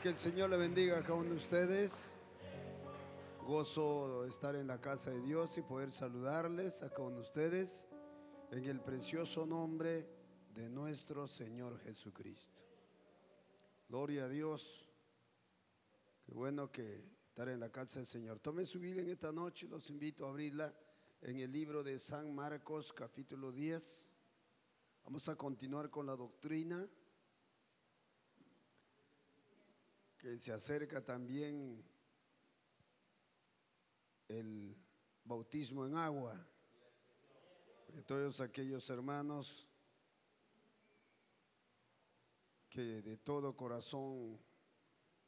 Que el Señor le bendiga a cada uno de ustedes. Gozo estar en la casa de Dios y poder saludarles a cada uno de ustedes en el precioso nombre de nuestro Señor Jesucristo. Gloria a Dios. Qué bueno que estar en la casa del Señor. Tome su Biblia en esta noche, los invito a abrirla en el libro de San Marcos, capítulo 10. Vamos a continuar con la doctrina que se acerca también el bautismo en agua. Porque todos aquellos hermanos que de todo corazón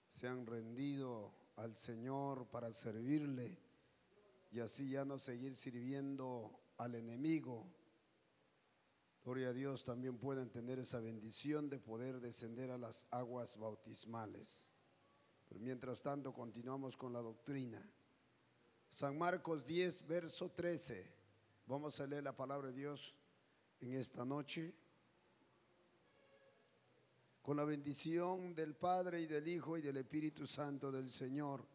se han rendido al Señor para servirle y así ya no seguir sirviendo al enemigo, gloria a Dios, también pueden tener esa bendición de poder descender a las aguas bautismales. Pero mientras tanto continuamos con la doctrina. San Marcos 10, verso 13. Vamos a leer la palabra de Dios en esta noche. Con la bendición del Padre y del Hijo y del Espíritu Santo del Señor,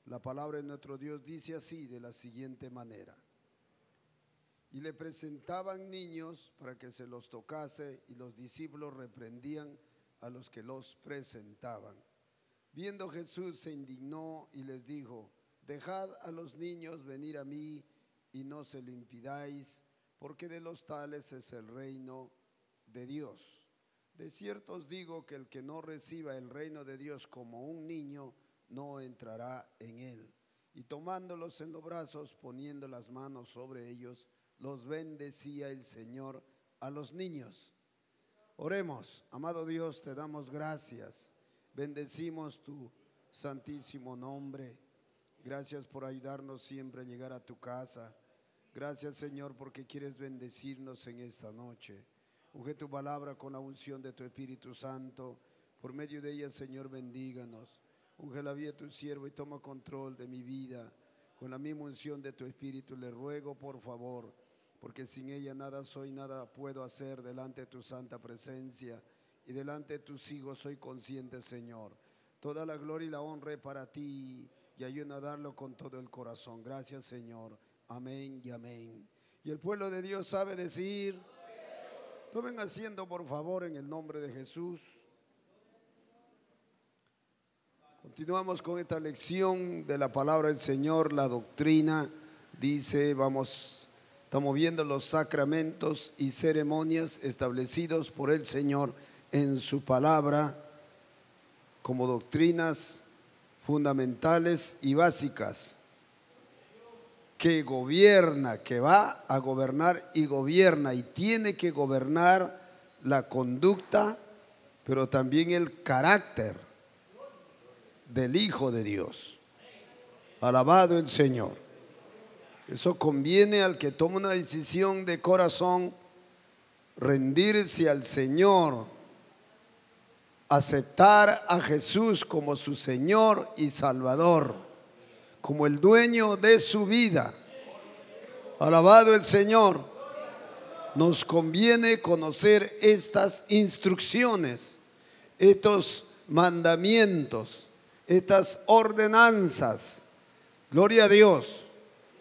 la palabra de nuestro Dios dice así, de la siguiente manera: y le presentaban niños para que se los tocase, y los discípulos reprendían a los que los presentaban. Viendo Jesús se indignó y les dijo: dejad a los niños venir a mí y no se lo impidáis, porque de los tales es el reino de Dios. De cierto os digo que el que no reciba el reino de Dios como un niño, no entrará en él. Y tomándolos en los brazos, poniendo las manos sobre ellos, los bendecía el Señor a los niños. Oremos. Amado Dios, te damos gracias. Bendecimos tu santísimo nombre. Gracias por ayudarnos siempre a llegar a tu casa. Gracias, Señor, porque quieres bendecirnos en esta noche. Unge tu palabra con la unción de tu Espíritu Santo. Por medio de ella, Señor, bendíganos. Unge la vida de tu siervo y toma control de mi vida. Con la misma unción de tu Espíritu le ruego, por favor, porque sin ella nada soy, nada puedo hacer delante de tu santa presencia. Y delante de tus hijos soy consciente, Señor. Toda la gloria y la honra es para ti, y ayúdanos a darlo con todo el corazón. Gracias, Señor. Amén y amén. Y el pueblo de Dios sabe decir: tomen asiento, por favor, en el nombre de Jesús. Continuamos con esta lección de la palabra del Señor. La doctrina dice, estamos viendo los sacramentos y ceremonias establecidos por el Señor en su palabra como doctrinas fundamentales y básicas que gobierna, que va a gobernar y gobierna y tiene que gobernar la conducta, pero también el carácter del Hijo de Dios. Alabado el Señor. Eso conviene al que toma una decisión de corazón, rendirse al Señor, aceptar a Jesús como su Señor y Salvador, como el dueño de su vida. Alabado el Señor. Nos conviene conocer estas instrucciones, estos mandamientos, estas ordenanzas. Gloria a Dios.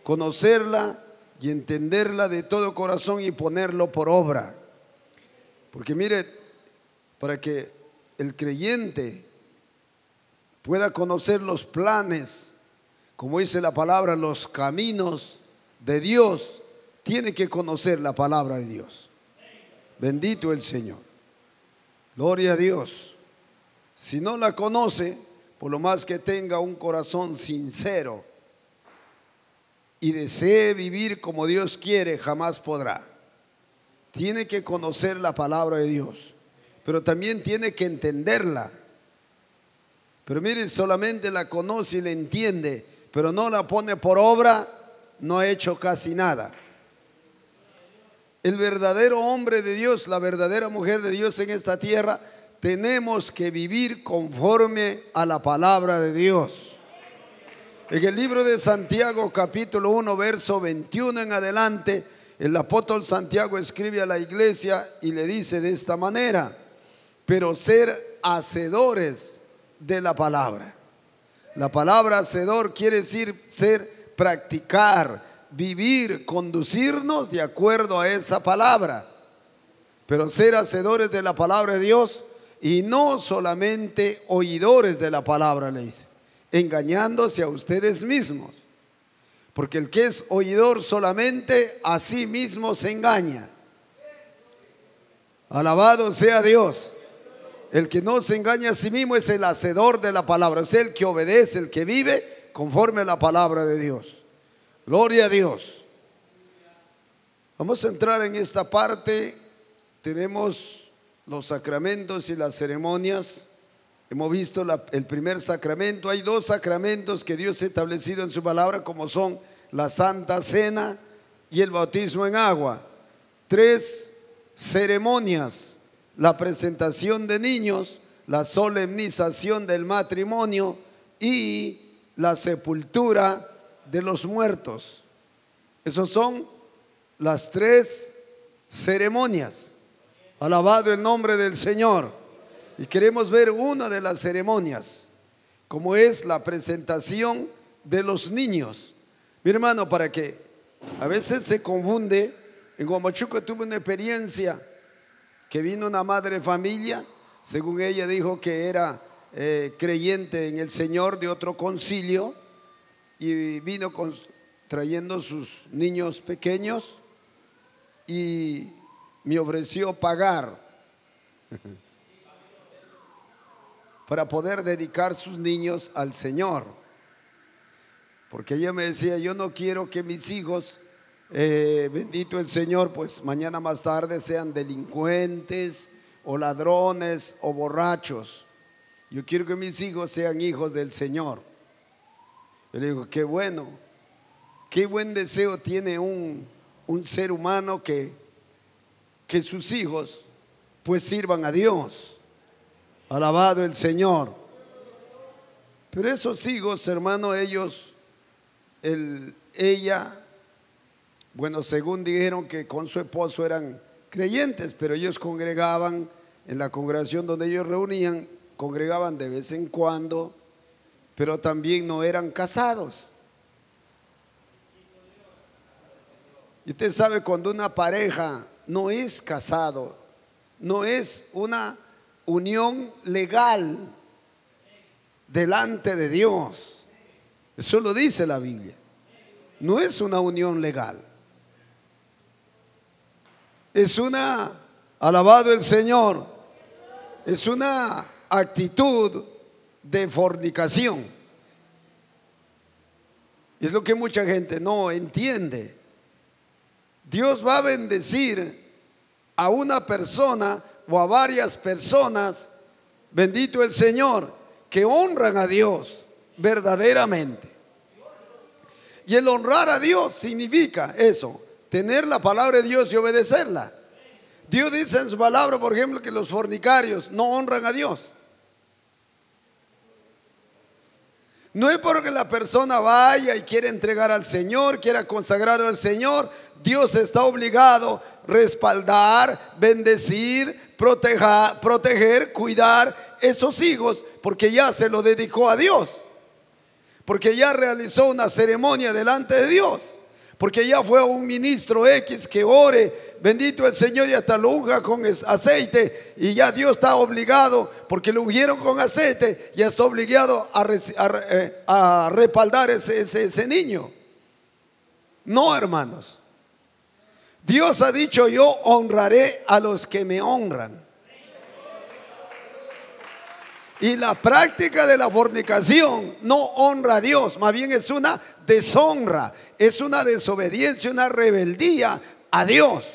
Conocerla y entenderla de todo corazón y ponerlo por obra. Porque mire, para que el creyente pueda conocer los planes, como dice la palabra, los caminos de Dios, tiene que conocer la palabra de Dios. Bendito el Señor. Gloria a Dios. Si no la conoce, por lo más que tenga un corazón sincero y desee vivir como Dios quiere, jamás podrá. Tiene que conocer la palabra de Dios, pero también tiene que entenderla. Pero miren, solamente la conoce y la entiende, pero no la pone por obra, no ha hecho casi nada. El verdadero hombre de Dios, la verdadera mujer de Dios en esta tierra, tenemos que vivir conforme a la palabra de Dios. En el libro de Santiago, capítulo 1, verso 21 en adelante, el apóstol Santiago escribe a la iglesia y le dice de esta manera: pero ser hacedores de la palabra. La palabra hacedor quiere decir ser, practicar, vivir, conducirnos de acuerdo a esa palabra. Pero ser hacedores de la palabra de Dios y no solamente oidores de la palabra, le dice, engañándose a ustedes mismos. Porque el que es oidor solamente a sí mismo se engaña. Alabado sea Dios. El que no se engaña a sí mismo es el hacedor de la palabra, es el que obedece, el que vive conforme a la palabra de Dios. Gloria a Dios. Vamos a entrar en esta parte. Tenemos los sacramentos y las ceremonias. Hemos visto el primer sacramento. Hay dos sacramentos que Dios ha establecido en su palabra, como son la Santa Cena y el bautismo en agua. Tres ceremonias: la presentación de niños, la solemnización del matrimonio y la sepultura de los muertos. Esas son las tres ceremonias. Alabado el nombre del Señor. Y queremos ver una de las ceremonias, como es la presentación de los niños. Mi hermano, para que a veces se confunde. En Huamachuco tuve una experiencia que vino una madre de familia, según ella dijo que era creyente en el Señor de otro concilio, y vino trayendo sus niños pequeños y me ofreció pagar para poder dedicar sus niños al Señor, porque ella me decía: yo no quiero que mis hijos, bendito el Señor, pues mañana más tarde sean delincuentes o ladrones o borrachos. Yo quiero que mis hijos sean hijos del Señor. Yo le digo: qué bueno, qué buen deseo tiene un ser humano que sus hijos pues sirvan a Dios. Alabado el Señor. Pero esos hijos, hermano, ella, bueno, según dijeron que con su esposo eran creyentes, pero ellos congregaban en la congregación donde ellos reunían, congregaban de vez en cuando, pero también no eran casados. Y usted sabe, cuando una pareja no es casado, no es una unión legal delante de Dios. Eso lo dice la Biblia. No es una unión legal. Es una, alabado el Señor, es una actitud de fornicación. Es lo que mucha gente no entiende. Dios va a bendecir a una persona o a varias personas, bendito el Señor, que honran a Dios verdaderamente. Y el honrar a Dios significa eso: tener la palabra de Dios y obedecerla. Dios dice en su palabra, por ejemplo, que los fornicarios no honran a Dios. No es porque la persona vaya y quiere entregar al Señor, quiera consagrar al Señor. Dios está obligado a respaldar, bendecir, proteger, cuidar esos hijos, porque ya se lo dedicó a Dios, porque ya realizó una ceremonia delante de Dios, porque ya fue a un ministro X que ore, bendito el Señor, y hasta lo unja con aceite, y ya Dios está obligado, porque lo ungieron con aceite, ya está obligado a respaldar ese niño. No, hermanos. Dios ha dicho: yo honraré a los que me honran. Y la práctica de la fornicación no honra a Dios, más bien es una deshonra, es una desobediencia, una rebeldía a Dios.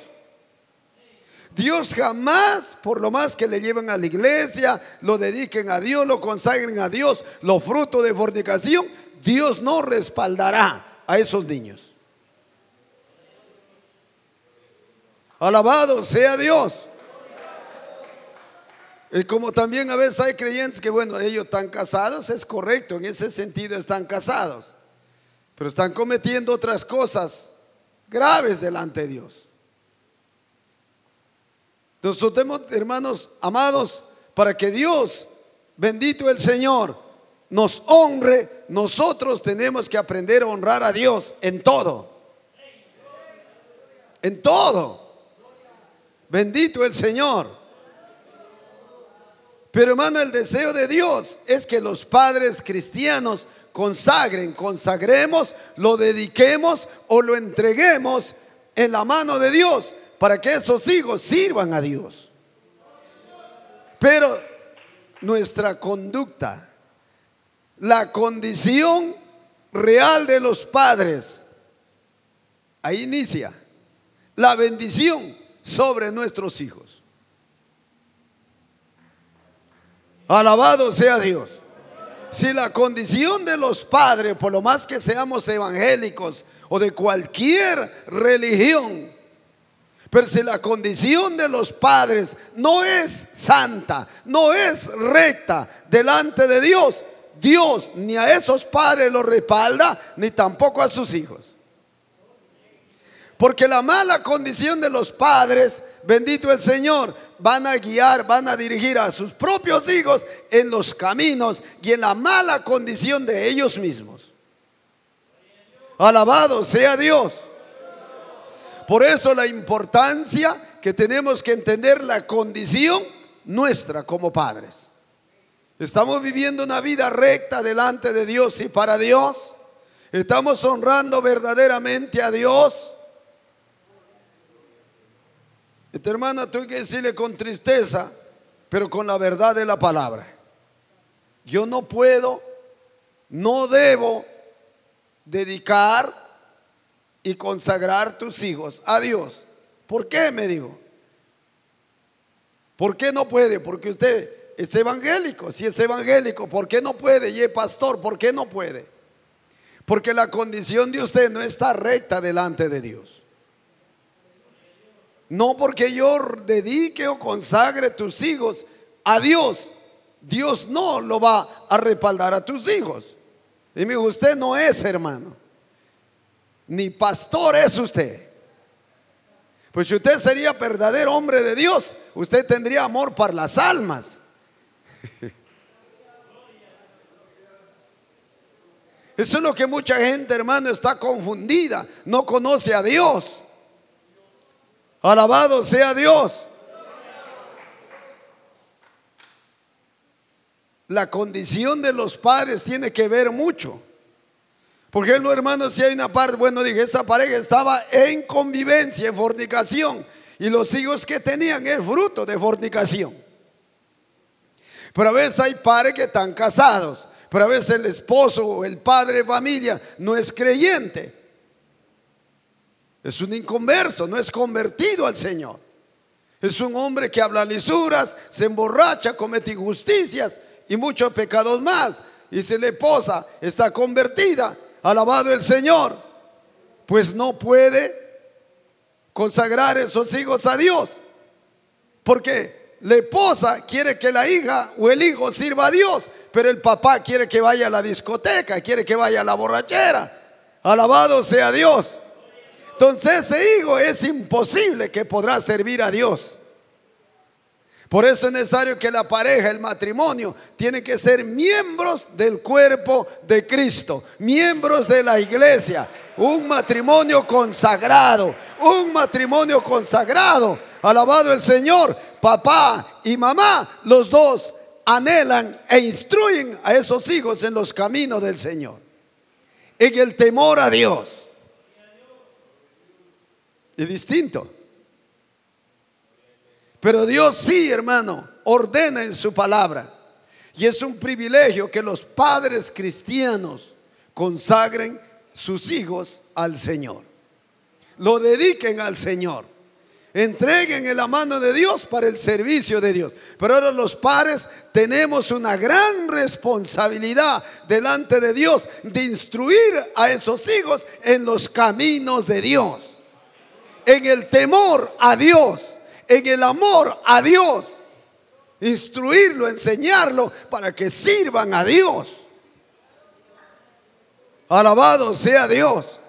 Dios jamás, por lo más que le lleven a la iglesia, lo dediquen a Dios, lo consagren a Dios, los frutos de fornicación, Dios no respaldará a esos niños. Alabado sea Dios. Y como también a veces hay creyentes que, bueno, ellos están casados, es correcto, en ese sentido están casados, pero están cometiendo otras cosas graves delante de Dios. Entonces, hermanos amados, para que Dios bendito el Señor, nos honre, nosotros tenemos que aprender a honrar a Dios en todo. En todo. Bendito el Señor. Pero hermano, el deseo de Dios es que los padres cristianos consagremos, lo dediquemos o lo entreguemos en la mano de Dios para que esos hijos sirvan a Dios. Pero nuestra conducta, la condición real de los padres, ahí inicia la bendición sobre nuestros hijos. Alabado sea Dios. Si la condición de los padres, por lo más que seamos evangélicos o de cualquier religión, pero si la condición de los padres no es santa, no es recta delante de Dios, Dios ni a esos padres los respalda, ni tampoco a sus hijos. Porque la mala condición de los padres, bendito el Señor, van a guiar, van a dirigir a sus propios hijos en los caminos y en la mala condición de ellos mismos. Alabado sea Dios. Por eso la importancia que tenemos que entender la condición nuestra como padres. ¿Estamos viviendo una vida recta delante de Dios y para Dios? ¿Estamos honrando verdaderamente a Dios? Esta hermana, tuve que decirle con tristeza, pero con la verdad de la palabra: yo no puedo, no debo dedicar y consagrar tus hijos a Dios. ¿Por qué? Me dijo. ¿Por qué no puede? Porque usted es evangélico. Si es evangélico, ¿por qué no puede? Y es pastor, ¿por qué no puede? Porque la condición de usted no está recta delante de Dios. No porque yo dedique o consagre tus hijos a Dios, Dios no lo va a respaldar a tus hijos. Y me dijo, usted no es hermano, ni pastor es usted. Pues si usted sería verdadero hombre de Dios, usted tendría amor para las almas. Eso es lo que mucha gente, hermano, está confundida, no conoce a Dios. Alabado sea Dios. La condición de los padres tiene que ver mucho. Por ejemplo, hermanos, si hay una parte, bueno, dije, esa pareja estaba en convivencia, en fornicación, y los hijos que tenían es fruto de fornicación. Pero a veces hay padres que están casados, pero a veces el esposo o el padre de familia no es creyente. Es un inconverso, no es convertido al Señor. Es un hombre que habla lisuras, se emborracha, comete injusticias y muchos pecados más. Y si la esposa está convertida, alabado el Señor, pues no puede consagrar esos hijos a Dios. Porque la esposa quiere que la hija o el hijo sirva a Dios, pero el papá quiere que vaya a la discoteca, quiere que vaya a la borrachera. Alabado sea Dios. Entonces ese hijo es imposible que podrá servir a Dios. Por eso es necesario que la pareja, el matrimonio, tiene que ser miembros del cuerpo de Cristo, miembros de la iglesia. Un matrimonio consagrado, un matrimonio consagrado. Alabado el Señor. Papá y mamá, los dos anhelan e instruyen a esos hijos en los caminos del Señor, en el temor a Dios. Es distinto. Pero Dios sí, hermano, ordena en su palabra. Y es un privilegio que los padres cristianos consagren sus hijos al Señor, lo dediquen al Señor, entreguen en la mano de Dios para el servicio de Dios. Pero ahora los padres tenemos una gran responsabilidad delante de Dios de instruir a esos hijos en los caminos de Dios, en el temor a Dios, en el amor a Dios. Instruirlo, enseñarlo para que sirvan a Dios. Alabado sea Dios.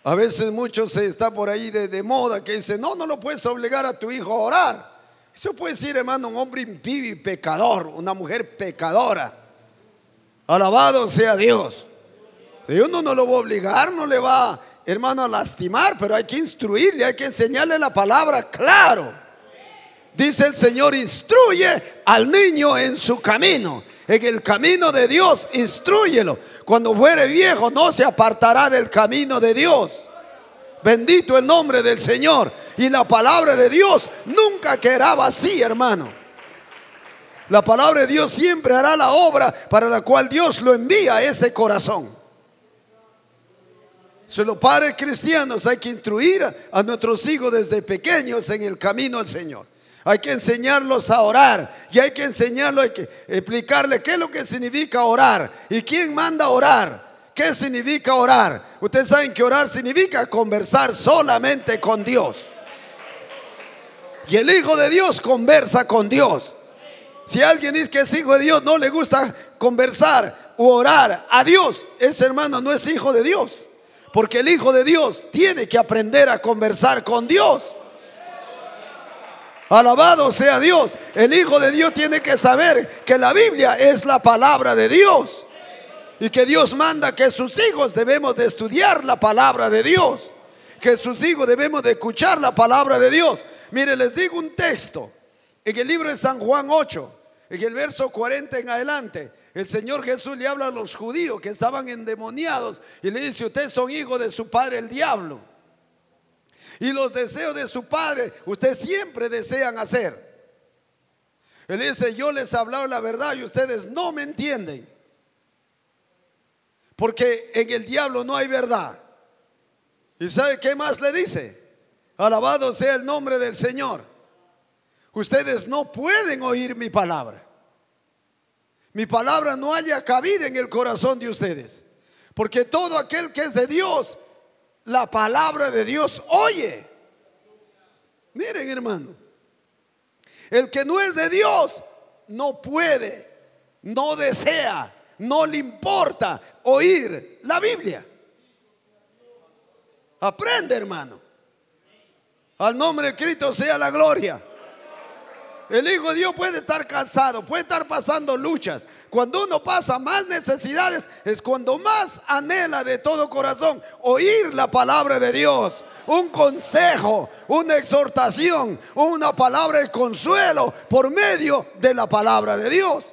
A veces muchos se está por ahí de moda que dicen, no lo puedes obligar a tu hijo a orar. Eso puede decir, hermano, un hombre impío y pecador, una mujer pecadora. Alabado sea Dios. Y uno no lo va a obligar, no le va, hermano, a lastimar, pero hay que instruirle, hay que enseñarle la palabra claro. Dice el Señor: instruye al niño en su camino. En el camino de Dios, instrúyelo. Cuando fuere viejo, no se apartará del camino de Dios. Bendito el nombre del Señor. Y la palabra de Dios nunca quedará vacía, hermano. La palabra de Dios siempre hará la obra para la cual Dios lo envía a ese corazón. Si los padres cristianos hay que instruir a nuestros hijos desde pequeños en el camino del Señor. Hay que enseñarlos a orar. Y hay que enseñarlos, hay que explicarles qué es lo que significa orar. Y quién manda a orar. ¿Qué significa orar? Ustedes saben que orar significa conversar solamente con Dios. Y el Hijo de Dios conversa con Dios. Si alguien dice que es hijo de Dios, no le gusta conversar u orar a Dios, ese hermano no es hijo de Dios. Porque el Hijo de Dios tiene que aprender a conversar con Dios. Alabado sea Dios. El Hijo de Dios tiene que saber que la Biblia es la palabra de Dios. Y que Dios manda que sus hijos debemos de estudiar la palabra de Dios. Que sus hijos debemos de escuchar la palabra de Dios. Mire, les digo un texto. En el libro de San Juan 8, en el verso 40 en adelante, el Señor Jesús le habla a los judíos que estaban endemoniados y le dice: ustedes son hijos de su padre el diablo. Y los deseos de su padre ustedes siempre desean hacer. Él dice: yo les he hablado la verdad y ustedes no me entienden. Porque en el diablo no hay verdad. ¿Y sabe qué más le dice? Alabado sea el nombre del Señor. Ustedes no pueden oír mi palabra. Mi palabra no haya cabida en el corazón de ustedes. Porque todo aquel que es de Dios, la palabra de Dios oye. Miren, hermano, el que no es de Dios no puede, no desea, no le importa oír la Biblia. Aprende, hermano. Al nombre de Cristo sea la gloria. El Hijo de Dios puede estar cansado, puede estar pasando luchas. Cuando uno pasa más necesidades, es cuando más anhela de todo corazón oír la palabra de Dios. Un consejo, una exhortación, una palabra de consuelo por medio de la palabra de Dios.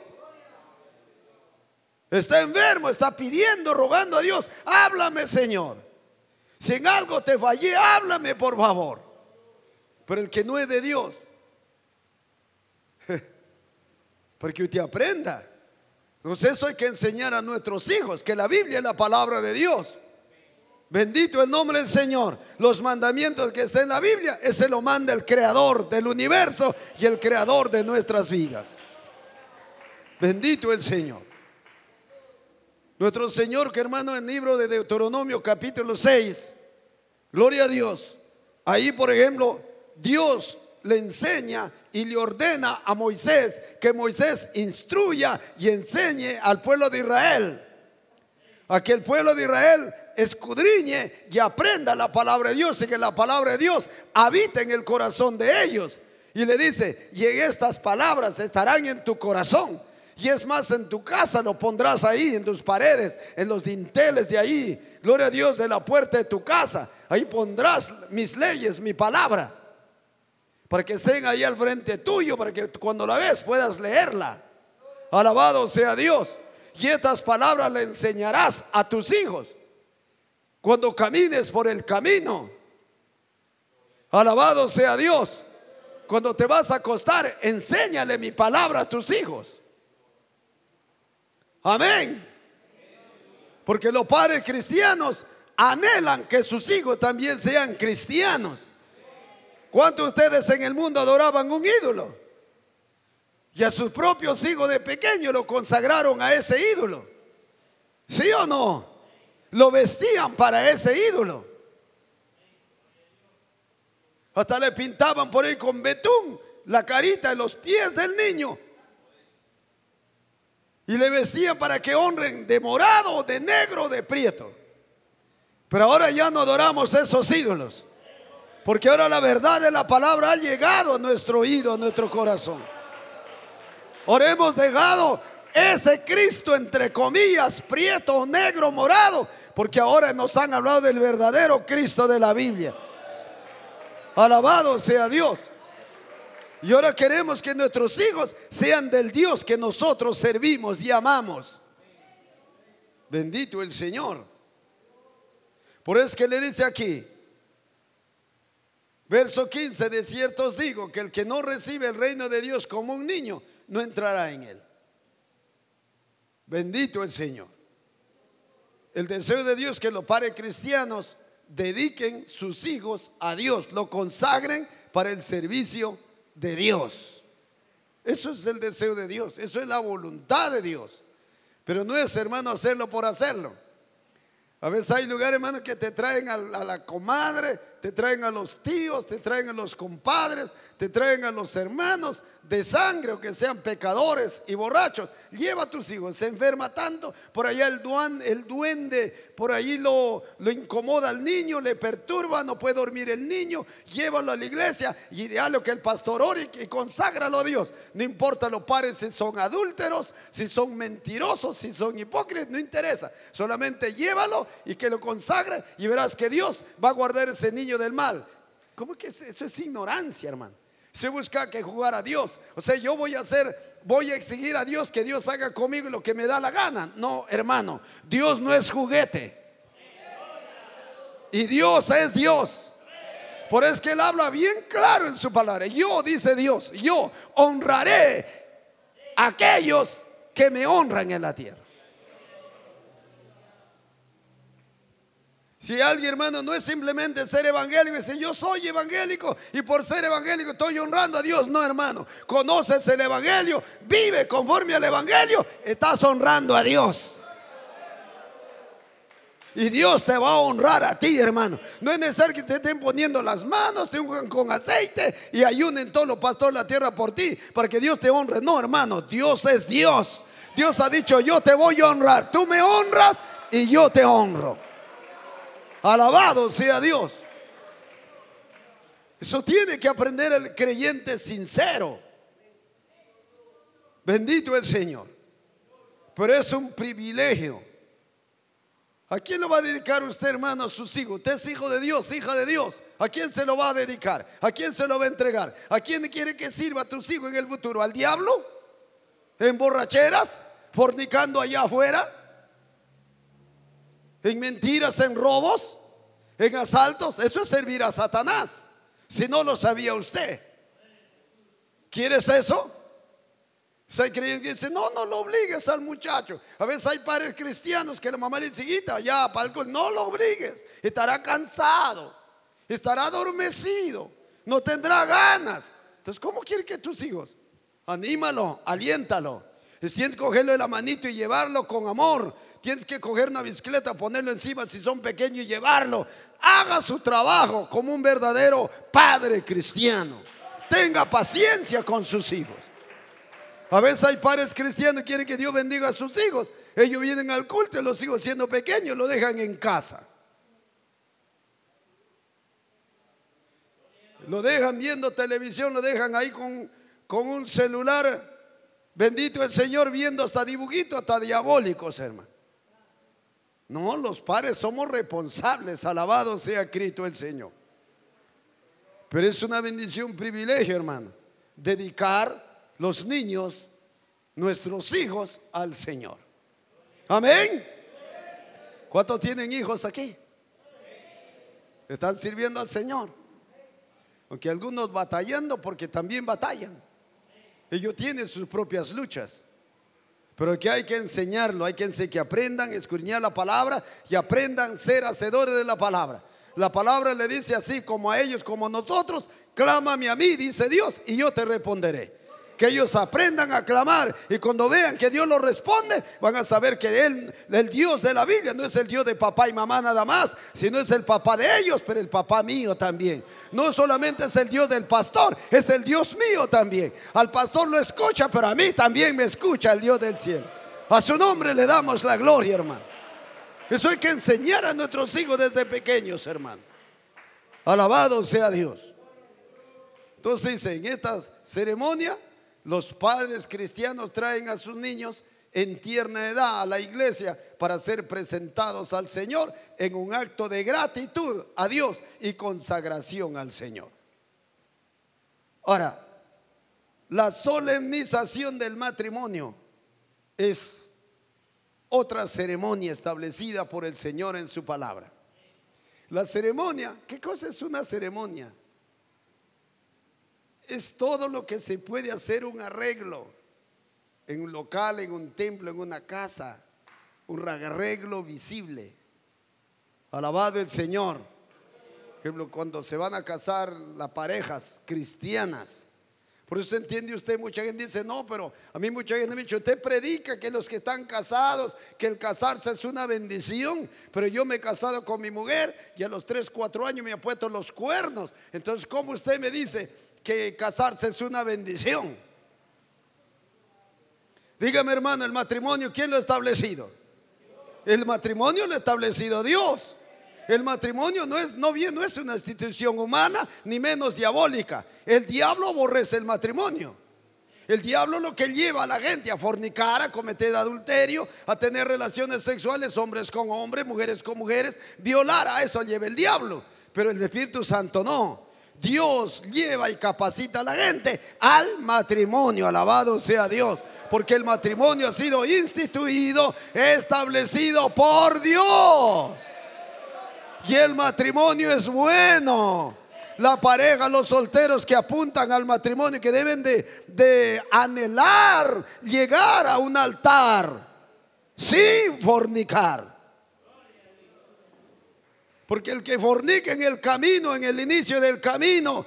Está enfermo, está pidiendo, rogando a Dios: háblame, Señor. Si en algo te fallé, háblame, por favor. Pero el que no es de Dios, porque usted aprenda. Entonces eso hay que enseñar a nuestros hijos, que la Biblia es la palabra de Dios. Bendito el nombre del Señor. Los mandamientos que están en la Biblia, ese lo manda el creador del universo y el creador de nuestras vidas. Bendito el Señor. Nuestro Señor, que hermano, en el libro de Deuteronomio capítulo 6, gloria a Dios. Ahí, por ejemplo, Dios le enseña y le ordena a Moisés que Moisés instruya y enseñe al pueblo de Israel, a que el pueblo de Israel escudriñe y aprenda la palabra de Dios, y que la palabra de Dios habite en el corazón de ellos. Y le dice: y estas palabras estarán en tu corazón, y es más, en tu casa lo pondrás ahí, en tus paredes, en los dinteles de ahí, gloria a Dios, de la puerta de tu casa. Ahí pondrás mis leyes, mi palabra, para que estén ahí al frente tuyo, para que cuando la ves puedas leerla. Alabado sea Dios. Y estas palabras le enseñarás a tus hijos cuando camines por el camino. Alabado sea Dios. Cuando te vas a acostar, enséñale mi palabra a tus hijos. Amén. Porque los padres cristianos anhelan que sus hijos también sean cristianos. ¿Cuántos de ustedes en el mundo adoraban un ídolo? Y a sus propios hijos de pequeño lo consagraron a ese ídolo. ¿Sí o no? Lo vestían para ese ídolo. Hasta le pintaban por ahí con betún la carita y los pies del niño. Y le vestían para que honren de morado, de negro, de prieto. Pero ahora ya no adoramos esos ídolos. Porque ahora la verdad de la palabra ha llegado a nuestro oído, a nuestro corazón. Ahora hemos dejado ese Cristo, entre comillas, prieto, negro, morado, porque ahora nos han hablado del verdadero Cristo de la Biblia. Alabado sea Dios. Y ahora queremos que nuestros hijos sean del Dios que nosotros servimos y amamos. Bendito el Señor. Por eso es que le dice aquí, verso 15: de cierto os digo que el que no recibe el reino de Dios como un niño, no entrará en él. Bendito el Señor. El deseo de Dios es que los padres cristianos dediquen sus hijos a Dios, lo consagren para el servicio de Dios. Eso es el deseo de Dios, eso es la voluntad de Dios. Pero no es, hermano, hacerlo por hacerlo. A veces hay lugares, hermano, que te traen a la comadre, te traen a los tíos, te traen a los compadres, te traen a los hermanos de sangre, o que sean pecadores y borrachos. Lleva a tus hijos, se enferma tanto, por allá el duende, por ahí lo incomoda al niño, le perturba, no puede dormir el niño. Llévalo a la iglesia y déjalo que el pastor ore y conságralo a Dios. No importa los padres si son adúlteros, si son mentirosos, si son hipócritas, no interesa. Solamente llévalo y que lo consagre, y verás que Dios va a guardar ese niño del mal. ¿Cómo que eso es ignorancia, hermano? Se busca que jugar a Dios. O sea, yo voy a exigir a Dios que Dios haga conmigo lo que me da la gana. No, hermano, Dios no es juguete. Y Dios es Dios. Por eso es que Él habla bien claro en su palabra. Yo, dice Dios, yo honraré a aquellos que me honran en la tierra. Si alguien, hermano, no es simplemente ser evangélico y decir yo soy evangélico y por ser evangélico estoy honrando a Dios. No, hermano, conoces el evangelio, vive conforme al evangelio, estás honrando a Dios. Y Dios te va a honrar a ti, hermano. No es necesario que te estén poniendo las manos, te unjan con aceite y ayunen todos los pastores de la tierra por ti para que Dios te honre. No, hermano, Dios es Dios. Dios ha dicho yo te voy a honrar. Tú me honras y yo te honro. Alabado sea Dios. Eso tiene que aprender el creyente sincero. Bendito el Señor. Pero es un privilegio. ¿A quién lo va a dedicar usted, hermano, a sus hijos? Usted es hijo de Dios, hija de Dios. ¿A quién se lo va a dedicar? ¿A quién se lo va a entregar? ¿A quién quiere que sirva a tus hijos en el futuro? ¿Al diablo? ¿En borracheras? ¿Fornicando allá afuera? ¿En mentiras, en robos, en asaltos? Eso es servir a Satanás. Si no lo sabía usted. ¿Quieres eso? Pues hay creyentes que dicen, no lo obligues al muchacho. A veces hay padres cristianos que la mamá le dice, hijita, ya, no lo obligues. Estará cansado, estará adormecido, no tendrá ganas. Entonces, ¿cómo quiere que tus hijos? Anímalo, aliéntalo. Tienes que cogerlo de la manito y llevarlo con amor. Tienes que coger una bicicleta, ponerlo encima si son pequeños y llevarlo. Haga su trabajo como un verdadero padre cristiano. Tenga paciencia con sus hijos. A veces hay padres cristianos que quieren que Dios bendiga a sus hijos. Ellos vienen al culto y los hijos, siendo pequeños, lo dejan en casa. Lo dejan viendo televisión, lo dejan ahí con un celular. Bendito el Señor, viendo hasta dibujitos, hasta diabólicos, hermano. No, los padres somos responsables. Alabado sea Cristo el Señor. Pero es una bendición, un privilegio, hermano, dedicar los niños, nuestros hijos, al Señor. Amén. ¿Cuántos tienen hijos aquí? Están sirviendo al Señor. Aunque algunos batallando, porque también batallan. Ellos tienen sus propias luchas. Pero que hay que enseñarlo, hay que aprendan a escudriñar la palabra y aprendan a ser hacedores de la palabra. La palabra le dice así, como a ellos, como a nosotros: clámame a mí, dice Dios, y yo te responderé. Que ellos aprendan a clamar, y cuando vean que Dios los responde, van a saber que Él, el Dios de la Biblia, no es el Dios de papá y mamá nada más, sino es el papá de ellos, pero el papá mío también. No solamente es el Dios del pastor, es el Dios mío también. Al pastor lo escucha, pero a mí también me escucha el Dios del cielo. A su nombre le damos la gloria, hermano. Eso hay que enseñar a nuestros hijos desde pequeños, hermano. Alabado sea Dios. Entonces dice, en esta ceremonia los padres cristianos traen a sus niños en tierna edad a la iglesia para ser presentados al Señor en un acto de gratitud a Dios y consagración al Señor. Ahora, la solemnización del matrimonio es otra ceremonia establecida por el Señor en su palabra. La ceremonia, ¿qué cosa es una ceremonia? Es todo lo que se puede hacer un arreglo en un local, en un templo, en una casa, un arreglo visible. Alabado el Señor. Por ejemplo, cuando se van a casar las parejas cristianas. Por eso entiende usted, mucha gente dice, no, pero a mí mucha gente me ha dicho, usted predica que los que están casados, que el casarse es una bendición, pero yo me he casado con mi mujer y a los 3, 4 años me ha puesto los cuernos. Entonces, ¿cómo usted me dice que casarse es una bendición? Dígame, hermano, el matrimonio, ¿quién lo ha establecido? El matrimonio lo ha establecido Dios. El matrimonio no es una institución humana, ni menos diabólica. El diablo aborrece el matrimonio. El diablo lo que lleva a la gente a fornicar, a cometer adulterio, a tener relaciones sexuales, hombres con hombres, mujeres con mujeres, violar, a eso lleva el diablo. Pero el Espíritu Santo no. Dios lleva y capacita a la gente al matrimonio. Alabado sea Dios, porque el matrimonio ha sido instituido, establecido por Dios. Y el matrimonio es bueno. La pareja, los solteros que apuntan al matrimonio, que deben de anhelar llegar a un altar sin fornicar. Porque el que fornica en el camino, en el inicio del camino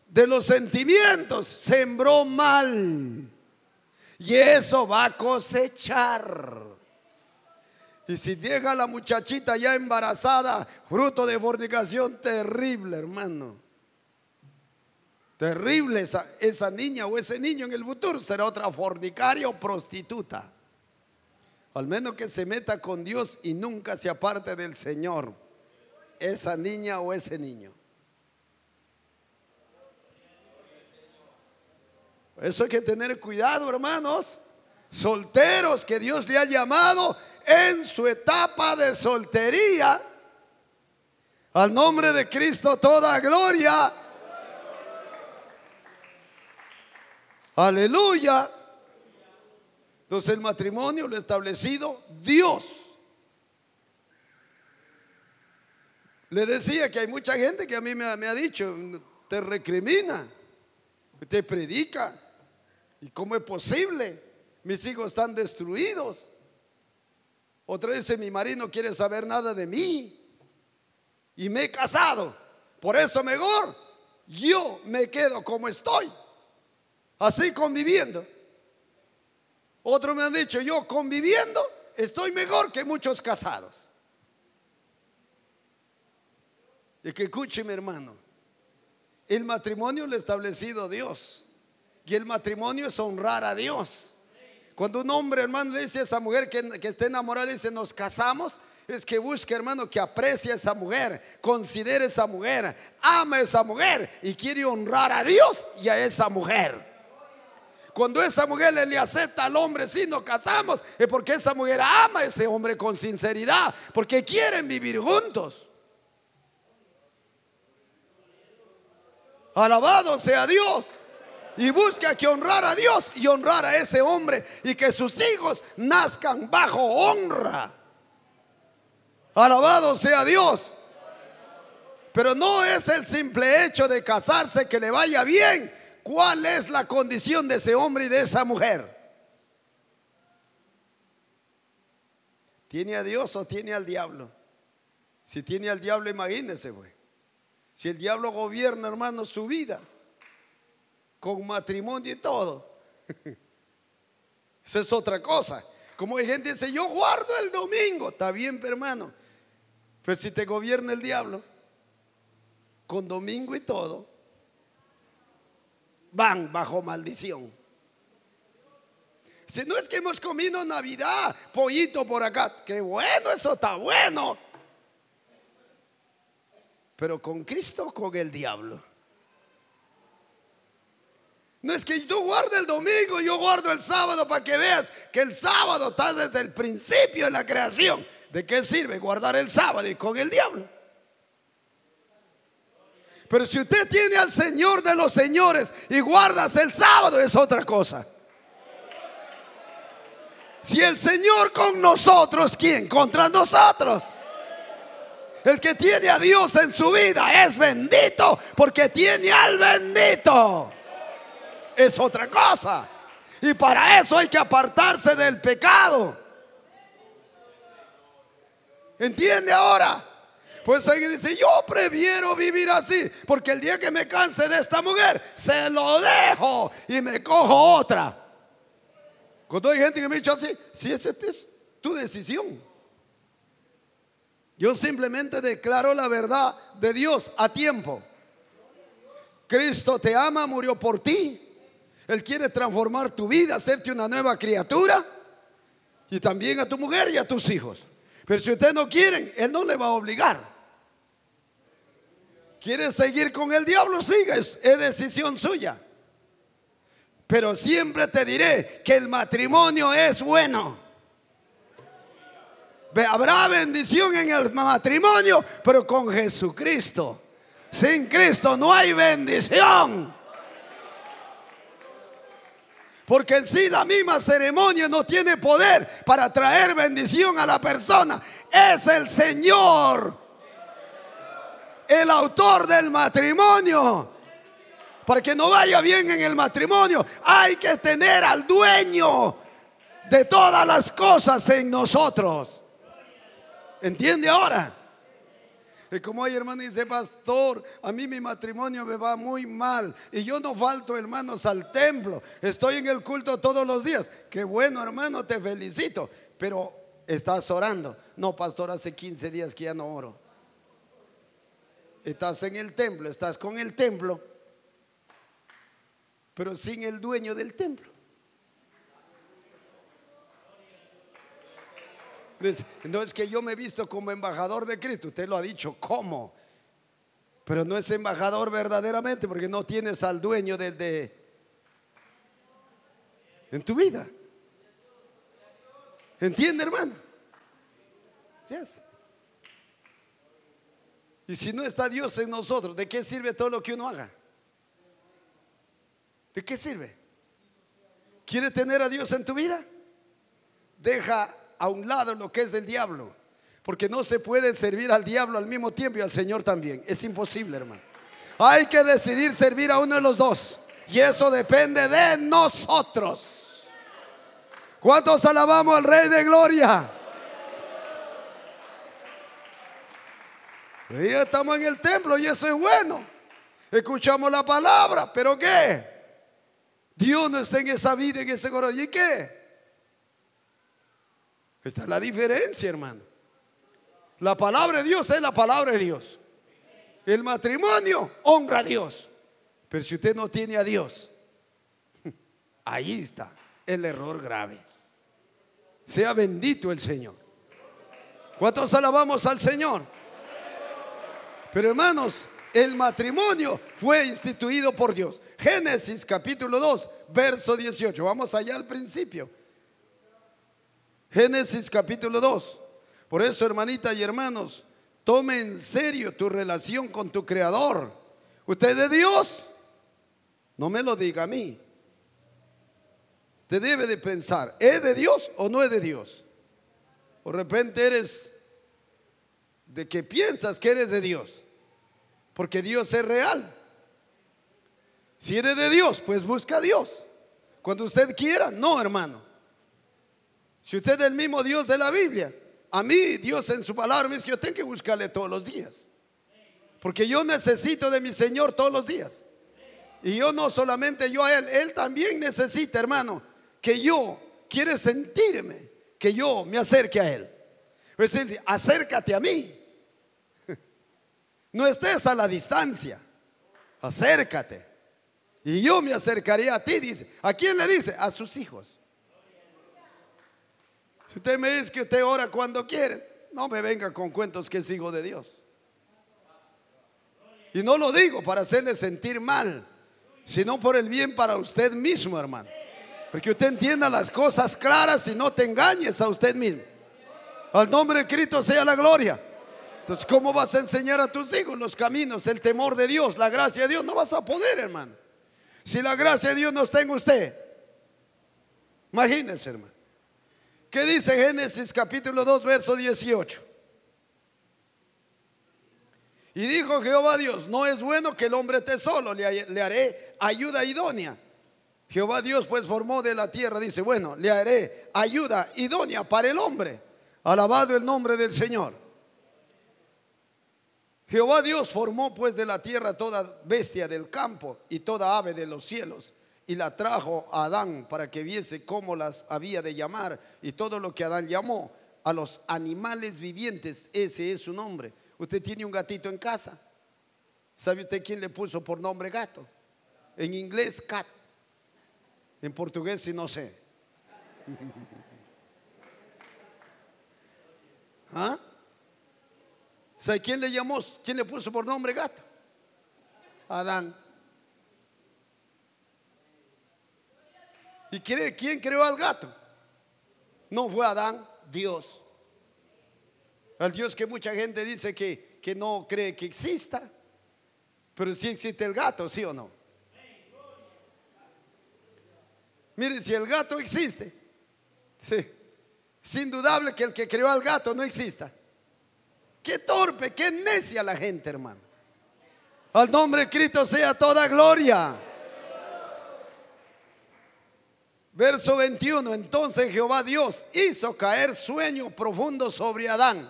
de los sentimientos, sembró mal. Y eso va a cosechar. Y si llega la muchachita ya embarazada, fruto de fornicación, terrible, hermano. Terrible esa niña o ese niño en el futuro será otra fornicaria o prostituta. Al menos que se meta con Dios y nunca se aparte del Señor, esa niña o ese niño. Eso hay que tener cuidado, hermanos. Solteros que Dios le ha llamado en su etapa de soltería, al nombre de Cristo toda gloria. Aleluya. Entonces el matrimonio lo ha establecido Dios. Le decía que hay mucha gente que a mí me ha dicho, te recrimina, te predica. ¿Y cómo es posible? Mis hijos están destruidos. Otra vez mi marido no quiere saber nada de mí y me he casado. Por eso mejor yo me quedo como estoy, así conviviendo. Otros me han dicho, yo conviviendo estoy mejor que muchos casados. Y que escuche, mi hermano, el matrimonio lo ha establecido Dios. Y el matrimonio es honrar a Dios. Cuando un hombre, hermano, le dice a esa mujer que está enamorada, dice nos casamos, es que busque, hermano, que aprecie a esa mujer, considere a esa mujer, ama a esa mujer y quiere honrar a Dios y a esa mujer. Cuando esa mujer le acepta al hombre, si nos casamos, es porque esa mujer ama a ese hombre con sinceridad, porque quieren vivir juntos. Alabado sea Dios. Y busca que honrar a Dios y honrar a ese hombre y que sus hijos nazcan bajo honra. Alabado sea Dios. Pero no es el simple hecho de casarse que le vaya bien. ¿Cuál es la condición de ese hombre y de esa mujer? ¿Tiene a Dios o tiene al diablo? Si tiene al diablo, imagínese, güey. Si el diablo gobierna, hermano, su vida con matrimonio y todo, eso es otra cosa. Como hay gente que dice, yo guardo el domingo. Está bien, pero hermano, pues si te gobierna el diablo con domingo y todo, van bajo maldición. Si no es que hemos comido Navidad, pollito por acá, qué bueno, eso está bueno. pero con Cristo o con el diablo. No es que yo guarde el domingo, yo guardo el sábado, para que veas que el sábado está desde el principio de la creación. ¿De qué sirve guardar el sábado y con el diablo? Pero si usted tiene al Señor de los señores y guardas el sábado, es otra cosa. Si el Señor con nosotros, ¿quién contra nosotros? El que tiene a Dios en su vida es bendito, porque tiene al bendito. Es otra cosa. Y para eso hay que apartarse del pecado. ¿Entiende ahora? Pues alguien dice: yo prefiero vivir así, porque el día que me canse de esta mujer, se lo dejo y me cojo otra. Cuando hay gente que me dice así, si esa es tu decisión. Yo simplemente declaro la verdad de Dios a tiempo. Cristo te ama, murió por ti. Él quiere transformar tu vida, hacerte una nueva criatura, y también a tu mujer y a tus hijos. Pero si ustedes no quieren, Él no le va a obligar. ¿Quiere seguir con el diablo? Siga, es decisión suya. Pero siempre te diré que el matrimonio es bueno. Habrá bendición en el matrimonio, pero con Jesucristo. Sin Cristo no hay bendición. Porque en sí la misma ceremonia no tiene poder para traer bendición a la persona. Es el Señor, el autor del matrimonio. Para que no vaya bien en el matrimonio, hay que tener al dueño de todas las cosas en nosotros. ¿Entiende ahora? Y como hay hermano dice: pastor, a mí mi matrimonio me va muy mal y yo no falto, hermanos, al templo, estoy en el culto todos los días. Qué bueno, hermano, te felicito. Pero estás orando. No, pastor, hace 15 días que ya no oro. Estás en el templo, estás con el templo, pero sin el dueño del templo. No es que yo me he visto como embajador de Cristo. Usted lo ha dicho, ¿cómo? Pero no es embajador verdaderamente, porque no tienes al dueño en tu vida. ¿Entiende, hermano? Yes. Y si no está Dios en nosotros, ¿de qué sirve todo lo que uno haga? ¿De qué sirve? ¿Quieres tener a Dios en tu vida? Deja a un lado lo que es del diablo, porque no se puede servir al diablo al mismo tiempo y al Señor también. Es imposible, hermano. Hay que decidir servir a uno de los dos, y eso depende de nosotros. ¿Cuántos alabamos al Rey de Gloria? Y ya estamos en el templo y eso es bueno. Escuchamos la palabra, pero ¿qué? Dios no está en esa vida, en ese corazón. ¿Y qué? Esta es la diferencia, hermano. La palabra de Dios es la palabra de Dios. El matrimonio honra a Dios. Pero si usted no tiene a Dios, ahí está el error grave. Sea bendito el Señor. ¿Cuántos alabamos al Señor? Pero hermanos, el matrimonio fue instituido por Dios. Génesis capítulo 2, verso 18. Vamos allá al principio. Génesis capítulo 2. Por eso, hermanita y hermanos, tome en serio tu relación con tu Creador. ¿Usted es de Dios? No me lo diga a mí. Te debe de pensar, ¿es de Dios o no es de Dios? O de repente eres de que piensas que eres de Dios, porque Dios es real. Si eres de Dios, pues busca a Dios cuando usted quiera. No, hermano. Si usted es el mismo Dios de la Biblia, a mí Dios en su palabra me dice que yo tengo que buscarle todos los días, porque yo necesito de mi Señor todos los días. Y yo no solamente yo a Él, Él también necesita, hermano, que yo quiere sentirme, que yo me acerque a Él. Es decir, acércate a mí. No estés a la distancia, acércate y yo me acercaré a ti, dice. ¿A quién le dice? A sus hijos. Si usted me dice que usted ora cuando quiere, no me venga con cuentos que es hijo de Dios. Y no lo digo para hacerle sentir mal, sino por el bien para usted mismo, hermano. Porque usted entienda las cosas claras y no te engañes a usted mismo. Al nombre de Cristo sea la gloria. Entonces, ¿cómo vas a enseñar a tus hijos los caminos, el temor de Dios, la gracia de Dios? No vas a poder, hermano, si la gracia de Dios no está en usted. Imagínense, hermano. ¿Qué dice Génesis capítulo 2 verso 18? Y dijo Jehová Dios: no es bueno que el hombre esté solo, le haré ayuda idónea. Jehová Dios pues formó de la tierra, dice, bueno, le haré ayuda idónea para el hombre. Alabado el nombre del Señor. Jehová Dios formó pues de la tierra toda bestia del campo y toda ave de los cielos, y la trajo a Adán para que viese cómo las había de llamar. Y todo lo que Adán llamó a los animales vivientes, ese es su nombre. Usted tiene un gatito en casa. ¿Sabe usted quién le puso por nombre gato? En inglés, cat. En portugués, sí, no sé. ¿Ah? ¿Sabe quién le llamó? ¿Quién le puso por nombre gato? Adán. ¿Y quién creó al gato? No fue Adán, Dios. Al Dios que mucha gente dice que no cree que exista. Pero sí existe el gato, ¿sí o no? Miren, si el gato existe, sí, es indudable que el que creó al gato no exista. Qué torpe, qué necia la gente, hermano. Al nombre de Cristo sea toda gloria. Verso 21. Entonces Jehová Dios hizo caer sueño profundo sobre Adán.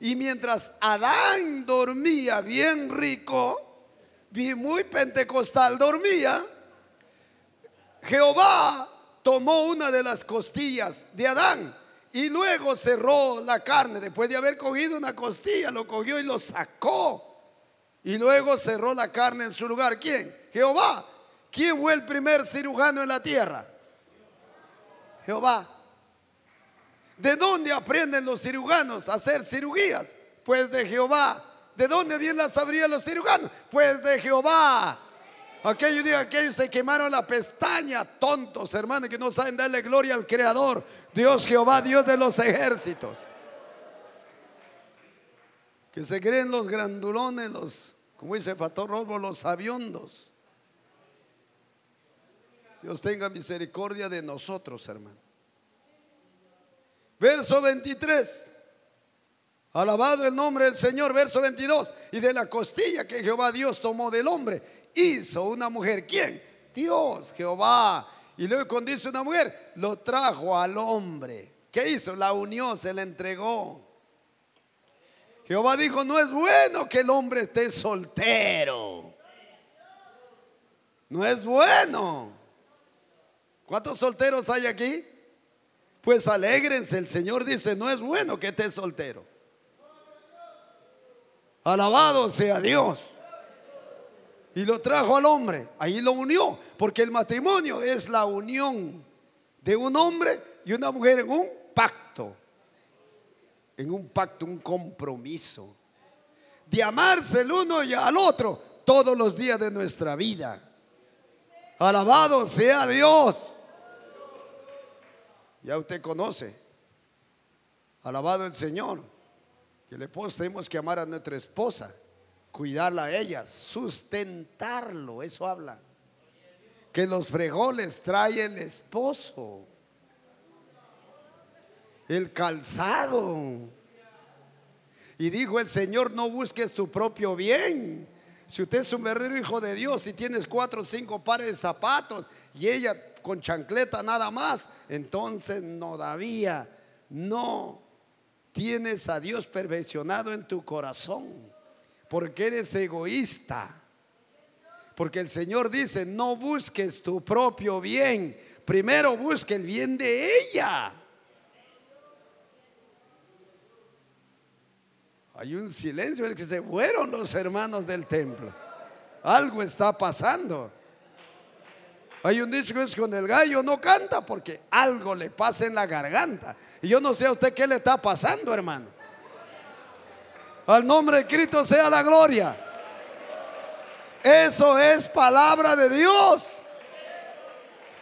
Y mientras Adán dormía bien rico, bien muy pentecostal dormía, Jehová tomó una de las costillas de Adán y luego cerró la carne. Después de haber cogido una costilla, lo cogió y lo sacó. Y luego cerró la carne en su lugar. ¿Quién? Jehová. ¿Quién fue el primer cirujano en la tierra? Jehová. ¿De dónde aprenden los cirujanos a hacer cirugías? Pues de Jehová. ¿De dónde bien las sabrían los cirujanos? Pues de Jehová. Aquellos se quemaron la pestaña, tontos, hermanos, que no saben darle gloria al Creador, Dios Jehová, Dios de los ejércitos. Que se creen los grandulones, como dice el pastor Rolbo, los sabiondos. Dios tenga misericordia de nosotros, hermano. Verso 23. Alabado el nombre del Señor. Verso 22. Y de la costilla que Jehová Dios tomó del hombre, hizo una mujer. ¿Quién? Dios, Jehová. Y luego cuando hizo una mujer, lo trajo al hombre. ¿Qué hizo? La unió, se la entregó. Jehová dijo: no es bueno que el hombre esté soltero. No es bueno. ¿Cuántos solteros hay aquí? Pues alégrense. El Señor dice: no es bueno que estés soltero. Alabado sea Dios. Y lo trajo al hombre. Ahí lo unió. Porque el matrimonio es la unión de un hombre y una mujer en un pacto. En un pacto, un compromiso de amarse el uno y al otro todos los días de nuestra vida. Alabado sea Dios. Ya usted conoce. Alabado el Señor. Que el esposo tenemos que amar a nuestra esposa, cuidarla a ella, sustentarlo. Eso habla. Que los frijoles trae el esposo, el calzado. Y dijo el Señor: no busques tu propio bien. Si usted es un verdadero hijo de Dios y tienes 4 o 5 pares de zapatos y ella con chancleta nada más, entonces todavía no tienes a Dios perfeccionado en tu corazón, porque eres egoísta. Porque el Señor dice: no busques tu propio bien, primero busque el bien de ella. Hay un silencio, el que se fueron los hermanos del templo. Algo está pasando. Hay un dicho que es: con el gallo no canta, porque algo le pasa en la garganta. Y yo no sé a usted qué le está pasando, hermano. Al nombre de Cristo sea la gloria. Eso es palabra de Dios.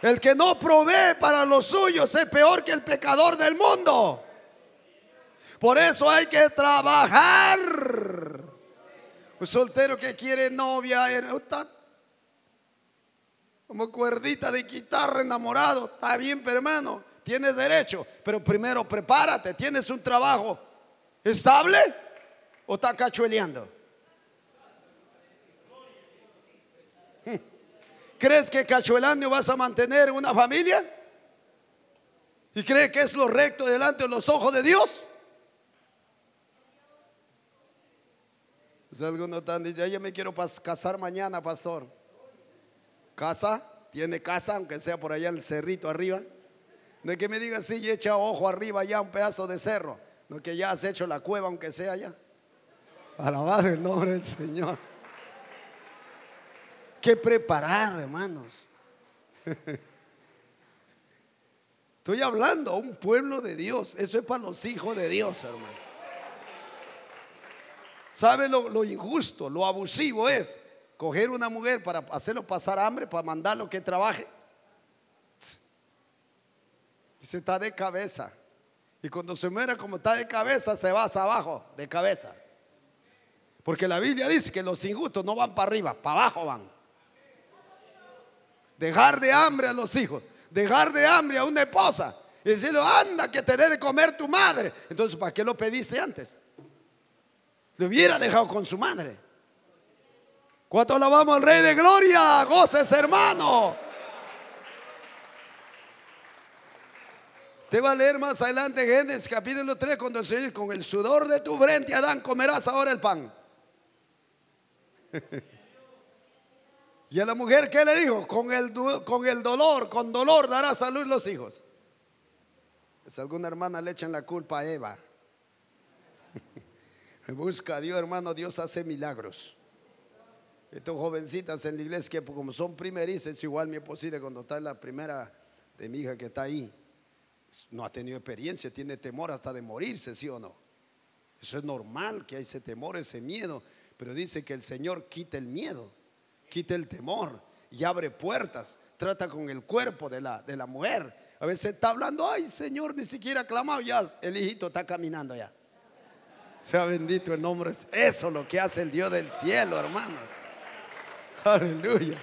El que no provee para los suyos es peor que el pecador del mundo. Por eso hay que trabajar. Un soltero que quiere novia está como cuerdita de guitarra, enamorado. Está bien, pero hermano, tienes derecho, pero primero prepárate. ¿Tienes un trabajo estable o está cachueleando? ¿Crees que cachuelando vas a mantener una familia? ¿Y crees que es lo recto delante de los ojos de Dios? Pues algunos están diciendo, yo me quiero casar mañana, pastor. ¿Casa? ¿Tiene casa? Aunque sea por allá en el cerrito arriba. No es que me digan, sí, y echa ojo arriba ya un pedazo de cerro. No es que ya has hecho la cueva aunque sea allá. Alabado el nombre del Señor. Que preparar, hermanos. Estoy hablando a un pueblo de Dios. Eso es para los hijos de Dios, hermano. ¿Sabe lo injusto, lo abusivo es coger una mujer para hacerlo pasar hambre, para mandarlo que trabaje? Y se está de cabeza. Y cuando se muera como está de cabeza, se va hacia abajo, de cabeza. Porque la Biblia dice que los injustos no van para arriba, para abajo van. Dejar de hambre a los hijos, dejar de hambre a una esposa y decirle, anda que te dé de comer tu madre. Entonces, ¿para qué lo pediste antes? Le hubiera dejado con su madre. ¿Cuánto alabamos al Rey de Gloria? Goces, hermano. Te va a leer más adelante Génesis capítulo 3 cuando el Señor dice, con el sudor de tu frente, Adán, comerás ahora el pan. Y a la mujer, ¿qué le dijo? Con el dolor, con dolor darás a luz los hijos. Si alguna hermana le echan la culpa a Eva. Busca a Dios, hermano, Dios hace milagros. Estas jovencitas en la iglesia que como son primerizas, es igual mi esposita cuando está en la primera de mi hija que está ahí. No ha tenido experiencia, tiene temor hasta de morirse, ¿sí o no? Eso es normal, que hay ese temor, ese miedo. Pero dice que el Señor quita el miedo, quita el temor y abre puertas. Trata con el cuerpo de la mujer. A veces está hablando, ay Señor, ni siquiera ha clamado, ya el hijito está caminando ya. Sea bendito el nombre. Eso es lo que hace el Dios del cielo, hermanos. Aleluya.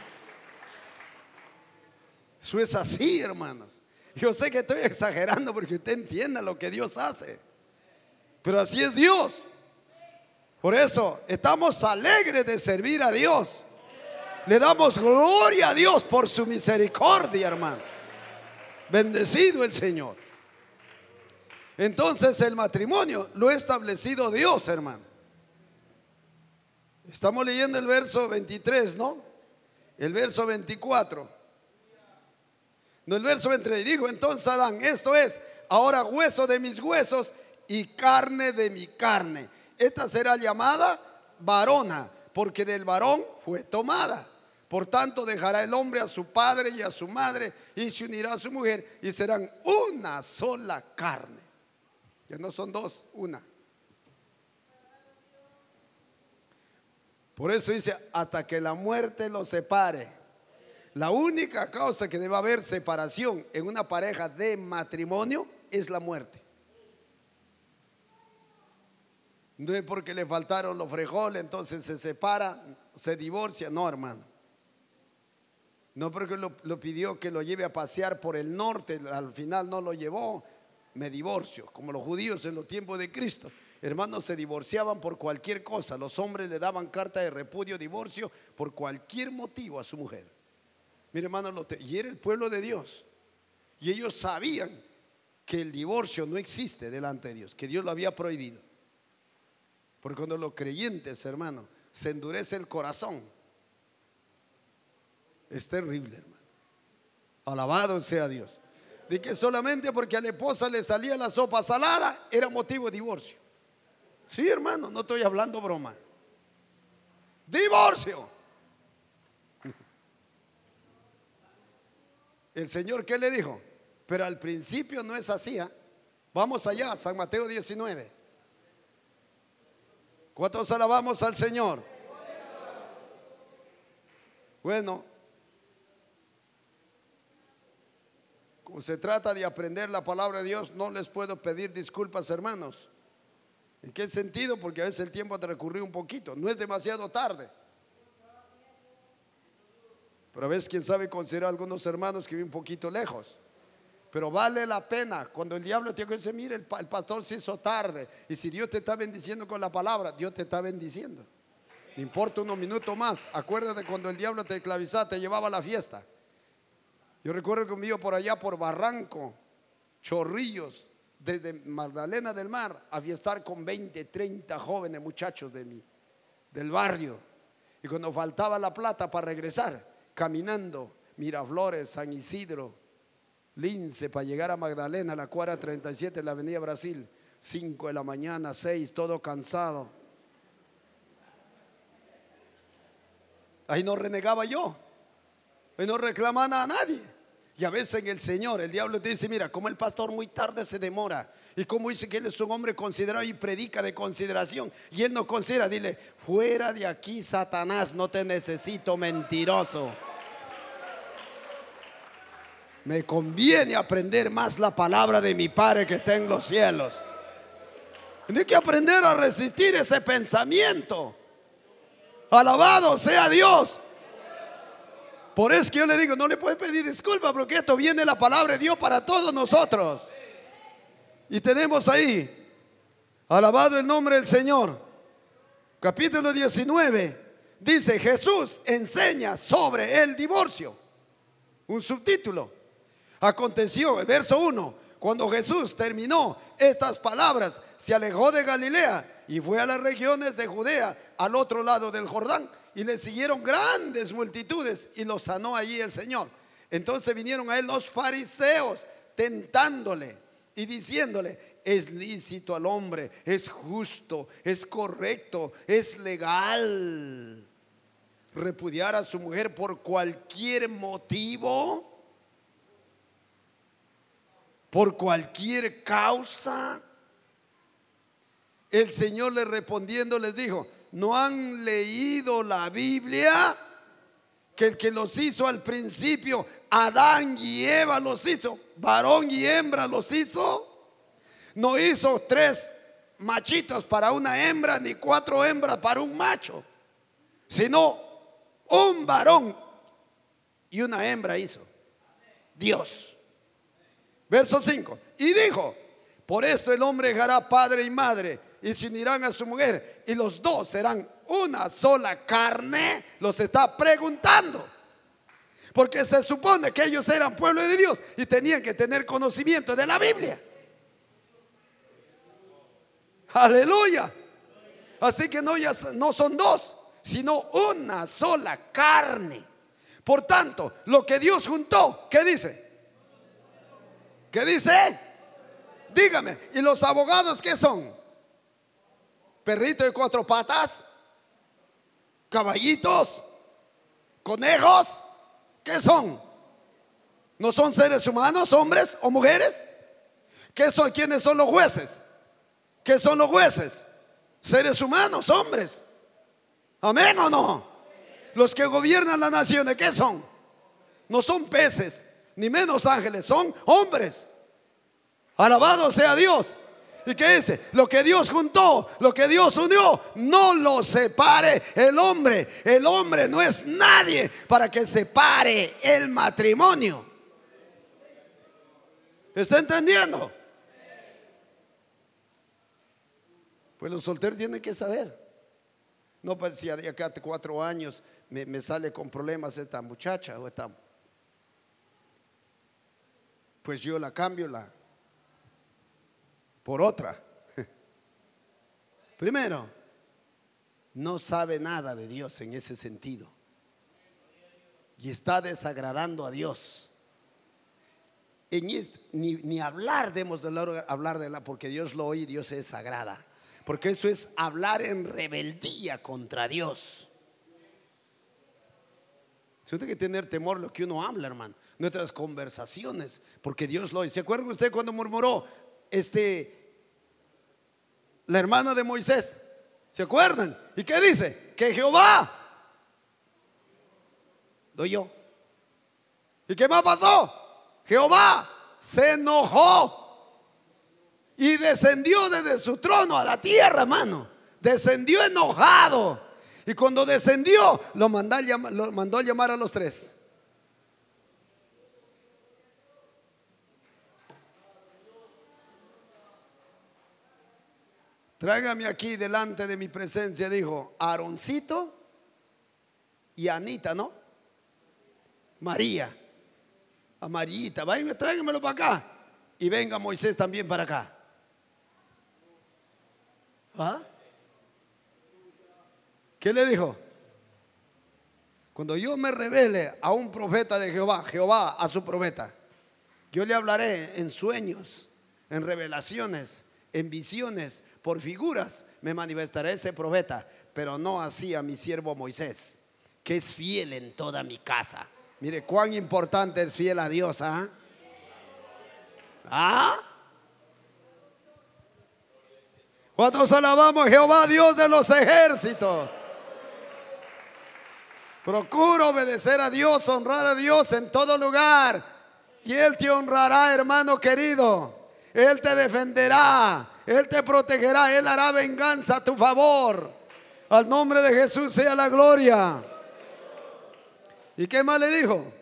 Eso es así, hermanos. Yo sé que estoy exagerando porque usted entienda lo que Dios hace, pero así es Dios. Por eso estamos alegres de servir a Dios. Le damos gloria a Dios por su misericordia, hermano. Bendecido el Señor. Entonces el matrimonio lo ha establecido Dios, hermano. Estamos leyendo el verso 23, ¿no? El verso 24. No, el verso 23 dijo entonces Adán, esto es ahora hueso de mis huesos y carne de mi carne. Esta será llamada varona, porque del varón fue tomada. Por tanto dejará el hombre a su padre y a su madre y se unirá a su mujer y serán una sola carne. Ya no son dos, una. Por eso dice, hasta que la muerte los separe. La única causa que debe haber separación en una pareja de matrimonio es la muerte. No es porque le faltaron los frijoles, entonces se separa, se divorcia. No, hermano. No porque lo pidió que lo lleve a pasear por el norte, al final no lo llevó, me divorcio. Como los judíos en los tiempos de Cristo, hermanos, se divorciaban por cualquier cosa. Los hombres le daban carta de repudio, divorcio, por cualquier motivo a su mujer. Mire, hermano, y era el pueblo de Dios. Y ellos sabían que el divorcio no existe delante de Dios, que Dios lo había prohibido. Porque cuando los creyentes, hermano, se endurece el corazón, es terrible, hermano. Alabado sea Dios. De que solamente porque a la esposa le salía la sopa salada era motivo de divorcio. Sí, hermano, no estoy hablando broma. Divorcio. El Señor, ¿qué le dijo? Pero al principio no es así, ¿eh? Vamos allá, San Mateo 19. ¿Cuántos alabamos al Señor? Bueno, como se trata de aprender la palabra de Dios, no les puedo pedir disculpas, hermanos. ¿En qué sentido? Porque a veces el tiempo ha transcurrido un poquito. No es demasiado tarde. Pero a veces, quién sabe, considera a algunos hermanos que viven un poquito lejos. Pero vale la pena. Cuando el diablo te dice, mire, el pastor se hizo tarde. Y si Dios te está bendiciendo con la palabra, Dios te está bendiciendo. No importa unos minutos más. Acuérdate cuando el diablo te esclavizaba, te llevaba a la fiesta. Yo recuerdo que me iba por allá, por Barranco, Chorrillos, desde Magdalena del Mar, a fiestar con 20, 30 jóvenes muchachos del barrio. Y cuando faltaba la plata para regresar, caminando, Miraflores, San Isidro, Lince, para llegar a Magdalena, la cuadra 37, la avenida Brasil, 5 de la mañana, 6, todo cansado. Ahí no renegaba yo, ahí no reclamaba a nadie. Y a veces en el Señor, el diablo te dice, mira, como el pastor muy tarde se demora, y como dice que él es un hombre considerado y predica de consideración, y él no considera, dile, fuera de aquí, Satanás, no te necesito, mentiroso. Me conviene aprender más la palabra de mi Padre que está en los cielos. Hay que aprender a resistir ese pensamiento. Alabado sea Dios. Por eso que yo le digo, no le puede pedir disculpas, porque esto viene la palabra de Dios para todos nosotros. Y tenemos ahí, alabado el nombre del Señor, capítulo 19, dice, Jesús enseña sobre el divorcio. Un subtítulo. Aconteció, el verso 1, cuando Jesús terminó estas palabras, se alejó de Galilea y fue a las regiones de Judea, al otro lado del Jordán. Y le siguieron grandes multitudes y lo sanó allí el Señor. Entonces vinieron a él los fariseos tentándole y diciéndole, es lícito al hombre, es justo, es correcto, es legal repudiar a su mujer por cualquier motivo, por cualquier causa. El Señor les respondiendo les dijo, ¿no han leído la Biblia? Que el que los hizo al principio, Adán y Eva los hizo, varón y hembra los hizo. No hizo 3 machitos para una hembra, ni 4 hembras para un macho, sino un varón y una hembra hizo Dios. Verso 5, y dijo, por esto el hombre dejará padre y madre y se unirán a su mujer y los dos serán una sola carne. Los está preguntando porque se supone que ellos eran pueblo de Dios y tenían que tener conocimiento de la Biblia. Aleluya. Así que no son 2, sino una sola carne. Por tanto, lo que Dios juntó, ¿qué dice? ¿Qué dice? Dígame. ¿Y los abogados qué son? ¿Perrito de 4 patas? ¿Caballitos? ¿Conejos? ¿Qué son? ¿No son seres humanos, hombres o mujeres? ¿Qué son? ¿Quiénes son los jueces? ¿Qué son los jueces? Seres humanos, hombres. ¿Amén o no? Los que gobiernan las naciones, ¿qué son? No son peces, ni menos ángeles, son hombres. Alabado sea Dios. ¿Y qué dice? Lo que Dios juntó, lo que Dios unió, no lo separe el hombre. El hombre no es nadie para que separe el matrimonio. ¿Está entendiendo? Pues los solteros tienen que saber. No, pues si de acá 4 años me sale con problemas esta muchacha o esta, pues yo la cambio por otra. Primero, no sabe nada de Dios en ese sentido y está desagradando a Dios. Ni hablar debemos de hablar de la, porque Dios lo oye y Dios se desagrada, porque eso es hablar en rebeldía contra Dios. Usted tiene que tener temor lo que uno habla, hermano, nuestras conversaciones, porque Dios lo oye. ¿Se acuerdan usted cuando murmuró la hermana de Moisés? ¿Se acuerdan? ¿Y qué dice? Que Jehová doy yo. ¿Y qué más pasó? Jehová se enojó y descendió desde su trono a la tierra, hermano. Descendió enojado. Y cuando descendió, lo mandó a llamar a los tres. Tráigame aquí delante de mi presencia, dijo, Aaroncito y Anita, ¿no? María. A Marita, vaya, tráigamelo para acá. Y venga Moisés también para acá. ¿Ah? ¿Qué le dijo? Cuando yo me revele a un profeta de Jehová, Jehová a su profeta, yo le hablaré en sueños, en revelaciones, en visiones, por figuras, me manifestará ese profeta, pero no así a mi siervo Moisés, que es fiel en toda mi casa. Mire cuán importante es fiel a Dios. ¿Ah? ¿Ah? ¿Cuántos alabamos a Jehová, Dios de los ejércitos? Procura obedecer a Dios, honrar a Dios en todo lugar, y Él te honrará, hermano querido. Él te defenderá, Él te protegerá, Él hará venganza a tu favor. Al nombre de Jesús sea la gloria. ¿Y qué más le dijo?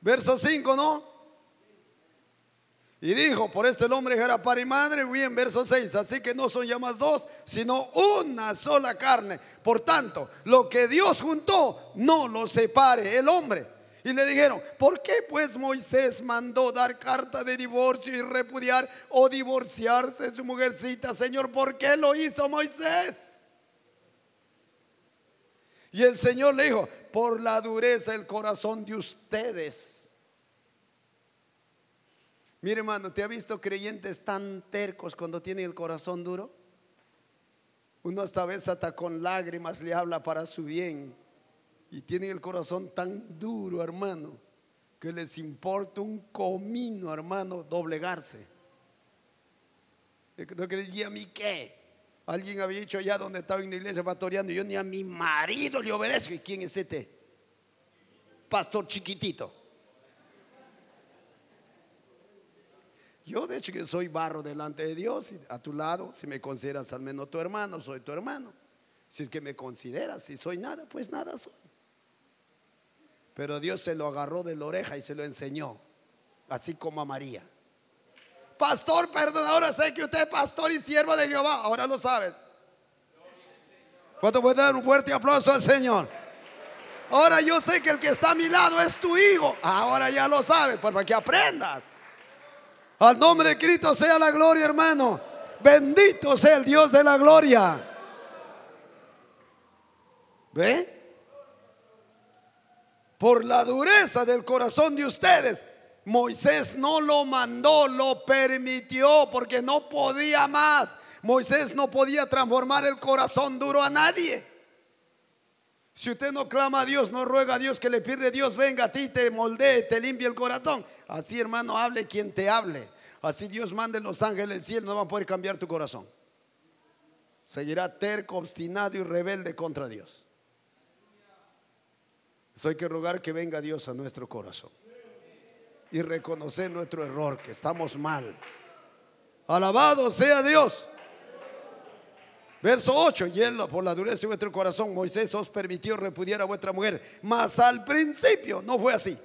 Verso 5, ¿no? Y dijo, por esto el hombre era padre y madre. Bien, verso 6, así que no son ya más dos, sino una sola carne. Por tanto, lo que Dios juntó, no lo separe el hombre. Y le dijeron, ¿por qué pues Moisés mandó dar carta de divorcio y repudiar o divorciarse de su mujercita? Señor, ¿por qué lo hizo Moisés? Y el Señor le dijo, por la dureza del corazón de ustedes. Mire, hermano, ¿te ha visto creyentes tan tercos cuando tienen el corazón duro? Uno hasta a veces hasta con lágrimas le habla para su bien. Y tienen el corazón tan duro, hermano, que les importa un comino, hermano, doblegarse. ¿No crees? ¿Y a mí qué? Alguien había dicho allá donde estaba en la iglesia pastoreando, yo ni a mi marido le obedezco. ¿Y quién es este? Pastor chiquitito. Yo de hecho que soy barro delante de Dios, y a tu lado, si me consideras al menos tu hermano, soy tu hermano. Si es que me consideras, si soy nada, pues nada soy. Pero Dios se lo agarró de la oreja y se lo enseñó, así como a María. Pastor, perdón, ahora sé que usted es pastor y siervo de Jehová. Ahora lo sabes. ¿Cuánto puede dar un fuerte aplauso al Señor? Ahora yo sé que el que está a mi lado es tu hijo. Ahora ya lo sabes, pues para que aprendas. Al nombre de Cristo sea la gloria, hermano. Bendito sea el Dios de la gloria. ¿Ve? Por la dureza del corazón de ustedes, Moisés no lo mandó, lo permitió, porque no podía más. Moisés no podía transformar el corazón duro a nadie. Si usted no clama a Dios, no ruega a Dios que le pide, Dios venga a ti, te moldee, te limpie el corazón. Así, hermano, hable quien te hable. Así Dios mande los ángeles del cielo, no van a poder cambiar tu corazón. Seguirá terco, obstinado y rebelde contra Dios. Eso hay que rogar que venga Dios a nuestro corazón y reconocer nuestro error, que estamos mal. Alabado sea Dios. Verso 8, y él por la dureza de vuestro corazón, Moisés os permitió repudiar a vuestra mujer, mas al principio no fue así.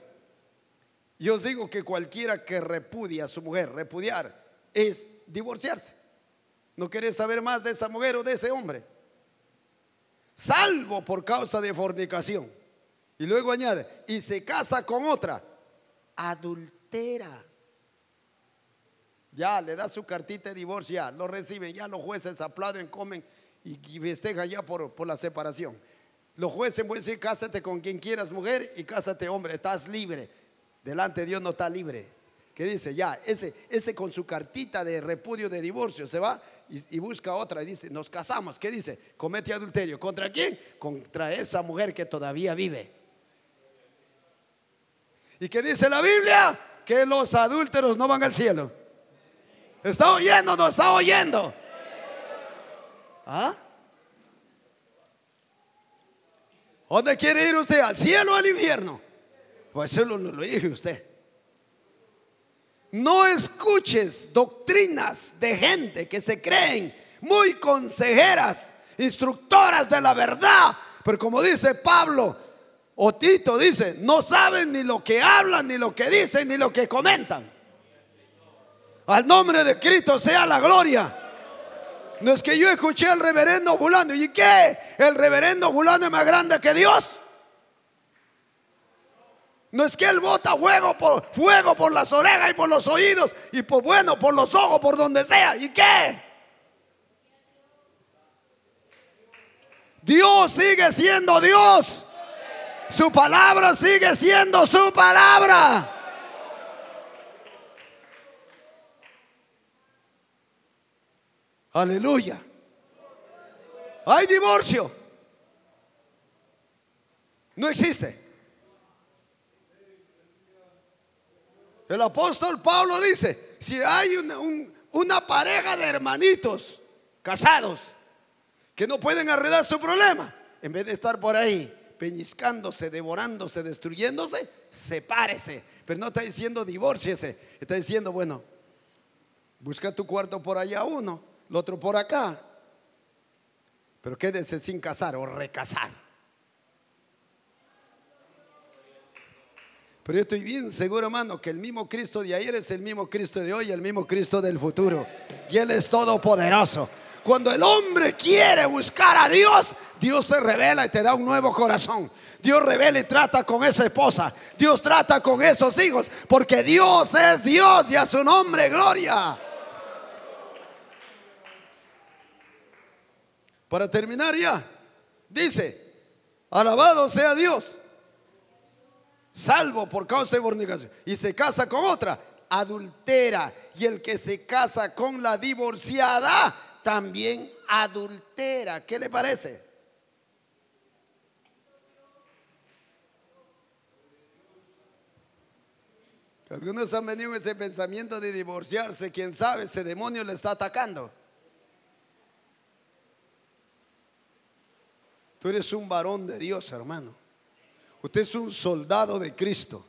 Y os digo que cualquiera que repudia a su mujer, repudiar es divorciarse. No querés saber más de esa mujer o de ese hombre, salvo por causa de fornicación. Y luego añade, y se casa con otra, adultera. Ya le da su cartita de divorcio, ya lo reciben, ya los jueces aplauden, comen y festejan ya por la separación. Los jueces pueden decir, cásate con quien quieras, mujer, y cásate, hombre, estás libre. Delante de Dios no está libre. ¿Qué dice? Ya, ese con su cartita de repudio de divorcio se va y busca otra y dice, nos casamos. ¿Qué dice? Comete adulterio. ¿Contra quién? Contra esa mujer que todavía vive. ¿Y qué dice la Biblia? Que los adúlteros no van al cielo. ¿Está oyendo o no está oyendo? ¿Ah? ¿Dónde quiere ir usted? ¿Al cielo o al infierno? Pues eso lo dije usted. No escuches doctrinas de gente que se creen muy consejeras, instructoras de la verdad, pero como dice Pablo o Tito, dice, no saben ni lo que hablan, ni lo que dicen, ni lo que comentan. Al nombre de Cristo sea la gloria. No es que yo escuché al reverendo fulano, ¿y qué? El reverendo fulano es más grande que Dios. No es que él bota fuego por las orejas y por los oídos y por los ojos, por donde sea. ¿Y qué? Dios sigue siendo Dios. Su palabra sigue siendo su palabra. Aleluya. Hay divorcio. No existe. El apóstol Pablo dice, si hay una pareja de hermanitos casados que no pueden arreglar su problema, en vez de estar por ahí peñiscándose, devorándose, destruyéndose, sepárese. Pero no está diciendo divórciese, está diciendo, bueno, busca tu cuarto por allá uno, el otro por acá, pero quédese sin casar o recasar. Pero yo estoy bien seguro, hermano, que el mismo Cristo de ayer es el mismo Cristo de hoy, el mismo Cristo del futuro. Y Él es todopoderoso. Cuando el hombre quiere buscar a Dios, Dios se revela y te da un nuevo corazón. Dios revela y trata con esa esposa. Dios trata con esos hijos, porque Dios es Dios y a su nombre gloria. Para terminar ya, dice, alabado sea Dios, salvo por causa de fornicación, y se casa con otra, adultera. Y el que se casa con la divorciada también adultera. ¿Qué le parece? Algunos han venido en ese pensamiento de divorciarse. Quién sabe, ese demonio le está atacando. Tú eres un varón de Dios, hermano. Usted es un soldado de Cristo.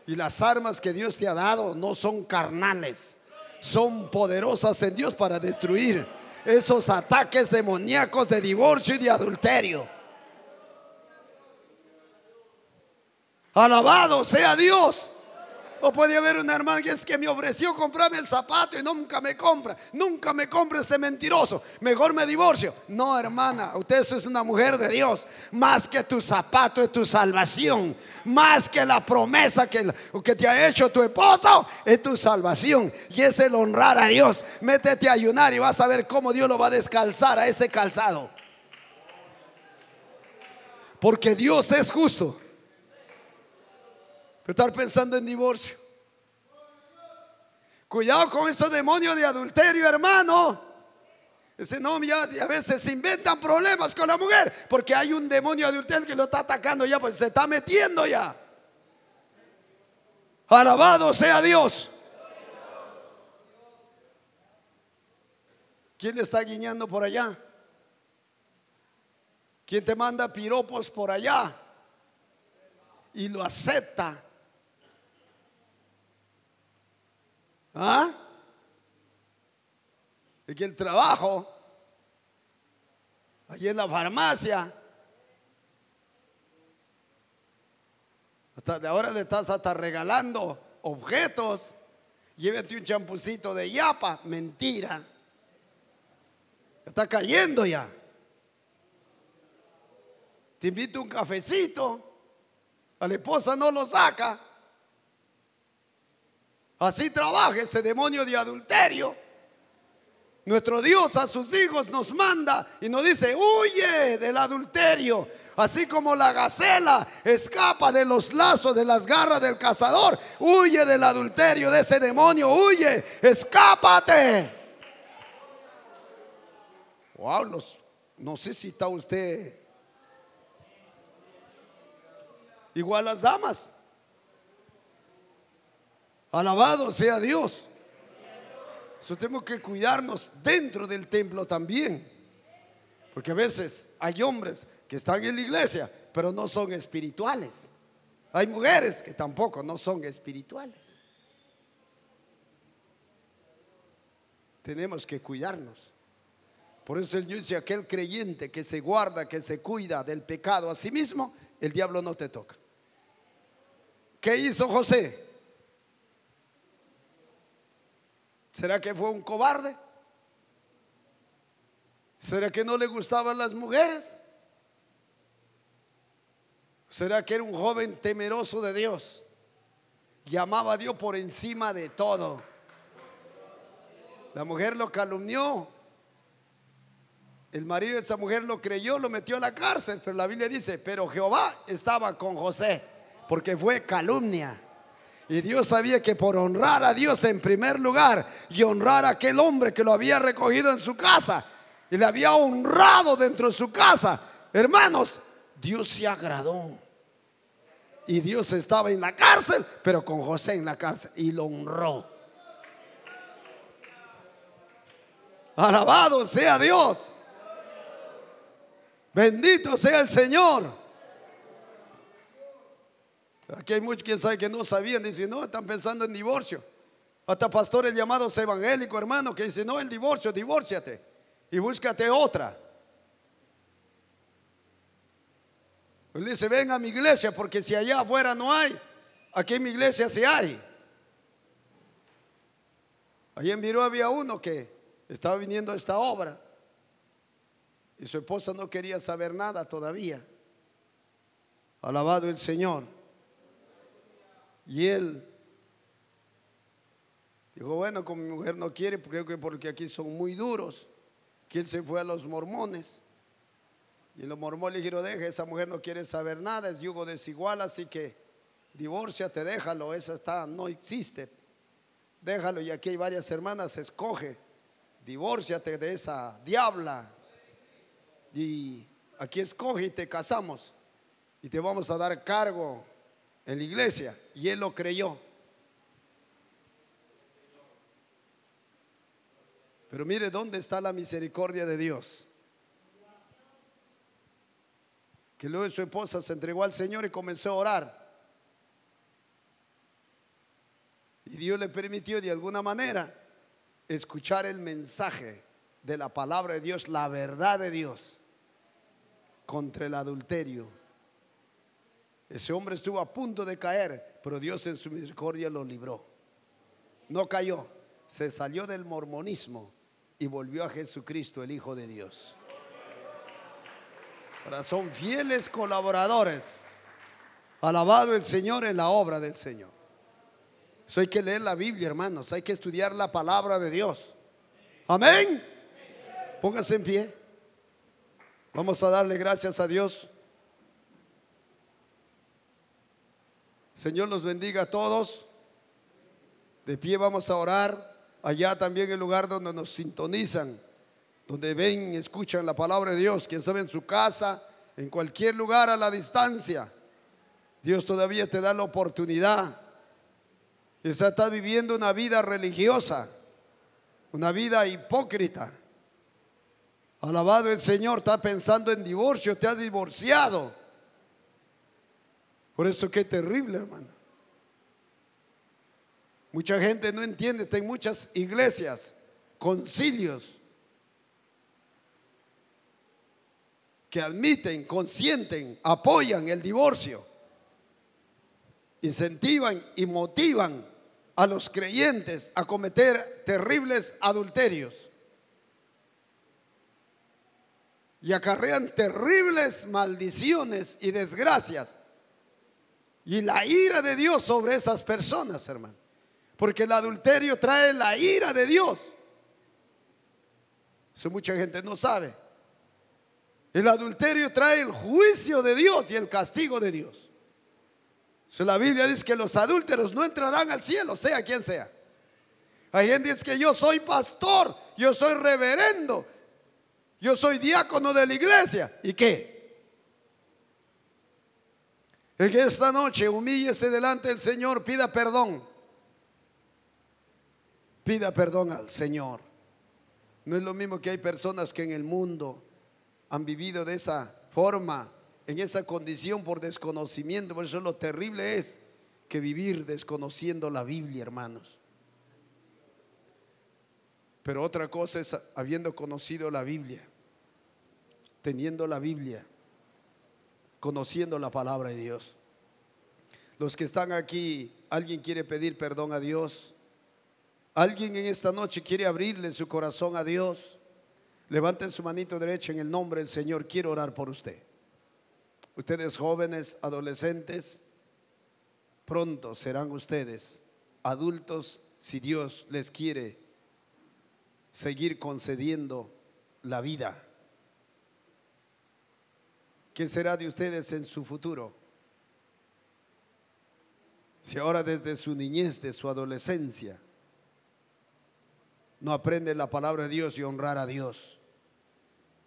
Y las armas que Dios te ha dado no son carnales, son poderosas en Dios para destruir esos ataques demoníacos de divorcio y de adulterio. Alabado sea Dios. O puede haber una hermana que es que me ofreció comprarme el zapato y nunca me compra. Nunca me compra este mentiroso. Mejor me divorcio. No, hermana, usted es una mujer de Dios. Más que tu zapato es tu salvación. Más que la promesa que te ha hecho tu esposo es tu salvación. Y es el honrar a Dios. Métete a ayunar y vas a ver cómo Dios lo va a descalzar a ese calzado. Porque Dios es justo. Estar pensando en divorcio. Cuidado con esos demonios de adulterio, hermano. Ese no, ya a veces se inventan problemas con la mujer porque hay un demonio de adulterio que lo está atacando ya, pues se está metiendo ya. Alabado sea Dios. ¿Quién le está guiñando por allá? ¿Quién te manda piropos por allá y lo acepta? ¿Ah? Es que el trabajo, allí en la farmacia, hasta de ahora le estás hasta regalando objetos. Llévate un champucito de yapa. Mentira. Está cayendo ya. Te invito un cafecito. A la esposa no lo saca. Así trabaja ese demonio de adulterio. Nuestro Dios a sus hijos nos manda y nos dice: huye del adulterio. Así como la gacela escapa de los lazos, de las garras del cazador, huye del adulterio, de ese demonio, huye, escápate. Wow, no sé si está usted igual las damas. Alabado sea Dios. Eso tenemos que cuidarnos dentro del templo también. Porque a veces hay hombres que están en la iglesia, pero no son espirituales. Hay mujeres que tampoco no son espirituales. Tenemos que cuidarnos. Por eso el Dios dice: aquel creyente que se guarda, que se cuida del pecado a sí mismo, el diablo no te toca. ¿Qué hizo José? ¿Será que fue un cobarde? ¿Será que no le gustaban las mujeres? ¿Será que era un joven temeroso de Dios y amaba a Dios por encima de todo? La mujer lo calumnió, el marido de esa mujer lo creyó, lo metió a la cárcel, pero la Biblia dice: pero Jehová estaba con José, porque fue calumnia. Y Dios sabía que por honrar a Dios en primer lugar y honrar a aquel hombre que lo había recogido en su casa y le había honrado dentro de su casa, hermanos, Dios se agradó. Y Dios estaba en la cárcel, pero con José en la cárcel, y lo honró. Alabado sea Dios. Bendito sea el Señor. Aquí hay muchos que saben que no sabían, dicen: no, están pensando en divorcio. Hasta pastores llamados evangélicos, hermano, que dicen: no, el divorcio, divórciate y búscate otra. Él dice: ven a mi iglesia, porque si allá afuera no hay, aquí en mi iglesia sí hay. Allí en Virú había uno que estaba viniendo a esta obra y su esposa no quería saber nada todavía. Alabado el Señor. Y él dijo: bueno, como mi mujer no quiere, creo que porque aquí son muy duros, que él se fue a los mormones. Y los mormones le dijeron: deja, esa mujer no quiere saber nada, es yugo desigual, así que divórciate, déjalo, esa está, no existe, déjalo. Y aquí hay varias hermanas: escoge, divórciate de esa diabla, y aquí escoge y te casamos y te vamos a dar cargo en la iglesia. Y él lo creyó. Pero mire dónde está la misericordia de Dios, que luego su esposa se entregó al Señor y comenzó a orar, y Dios le permitió de alguna manera escuchar el mensaje de la palabra de Dios, la verdad de Dios contra el adulterio. Ese hombre estuvo a punto de caer, pero Dios en su misericordia lo libró. No cayó, se salió del mormonismo y volvió a Jesucristo, el Hijo de Dios. Ahora son fieles colaboradores. Alabado el Señor en la obra del Señor. Eso hay que leer la Biblia, hermanos. Hay que estudiar la palabra de Dios. Amén. Póngase en pie. Vamos a darle gracias a Dios. Señor los bendiga a todos. De pie vamos a orar. Allá también el lugar donde nos sintonizan, donde ven y escuchan la palabra de Dios, quien sabe, en su casa, en cualquier lugar a la distancia. Dios todavía te da la oportunidad. Quizás estás viviendo una vida religiosa, una vida hipócrita. Alabado el Señor, estás pensando en divorcio, te has divorciado. Por eso qué terrible, hermano. Mucha gente no entiende, está en muchas iglesias, concilios, que admiten, consienten, apoyan el divorcio, incentivan y motivan a los creyentes a cometer terribles adulterios y acarrean terribles maldiciones y desgracias y la ira de Dios sobre esas personas, hermano, porque el adulterio trae la ira de Dios. Eso mucha gente no sabe. El adulterio trae el juicio de Dios y el castigo de Dios. So, la Biblia dice que los adúlteros no entrarán al cielo, sea quien sea. Hay gente que dice que yo soy pastor, yo soy reverendo, yo soy diácono de la iglesia. ¿Y qué? El que esta noche humíllese delante del Señor, pida perdón. Pida perdón al Señor. No es lo mismo que hay personas que en el mundo han vivido de esa forma en esa condición por desconocimiento. Por eso lo terrible es que vivir desconociendo la Biblia, hermanos. Pero otra cosa es habiendo conocido la Biblia, teniendo la Biblia, conociendo la palabra de Dios. Los que están aquí, ¿alguien quiere pedir perdón a Dios? ¿Alguien en esta noche quiere abrirle su corazón a Dios? Levanten su manito derecha en el nombre del Señor. Quiero orar por usted. Ustedes jóvenes, adolescentes, pronto serán ustedes adultos si Dios les quiere seguir concediendo la vida. ¿Qué será de ustedes en su futuro? Si ahora desde su niñez, de su adolescencia, no aprenden la palabra de Dios y honrar a Dios.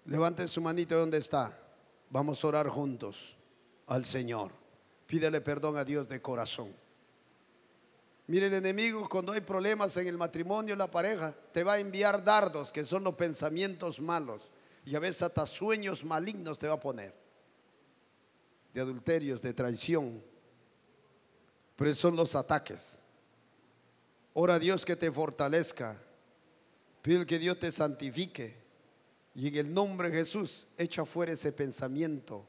Levanten su manito donde está. Vamos a orar juntos al Señor. Pídele perdón a Dios de corazón. Mire, el enemigo, cuando hay problemas en el matrimonio, la pareja, te va a enviar dardos, que son los pensamientos malos, y a veces hasta sueños malignos te va a poner, de adulterios, de traición. Pero esos son los ataques. Ora a Dios que te fortalezca. Pide que Dios te santifique, y en el nombre de Jesús echa fuera ese pensamiento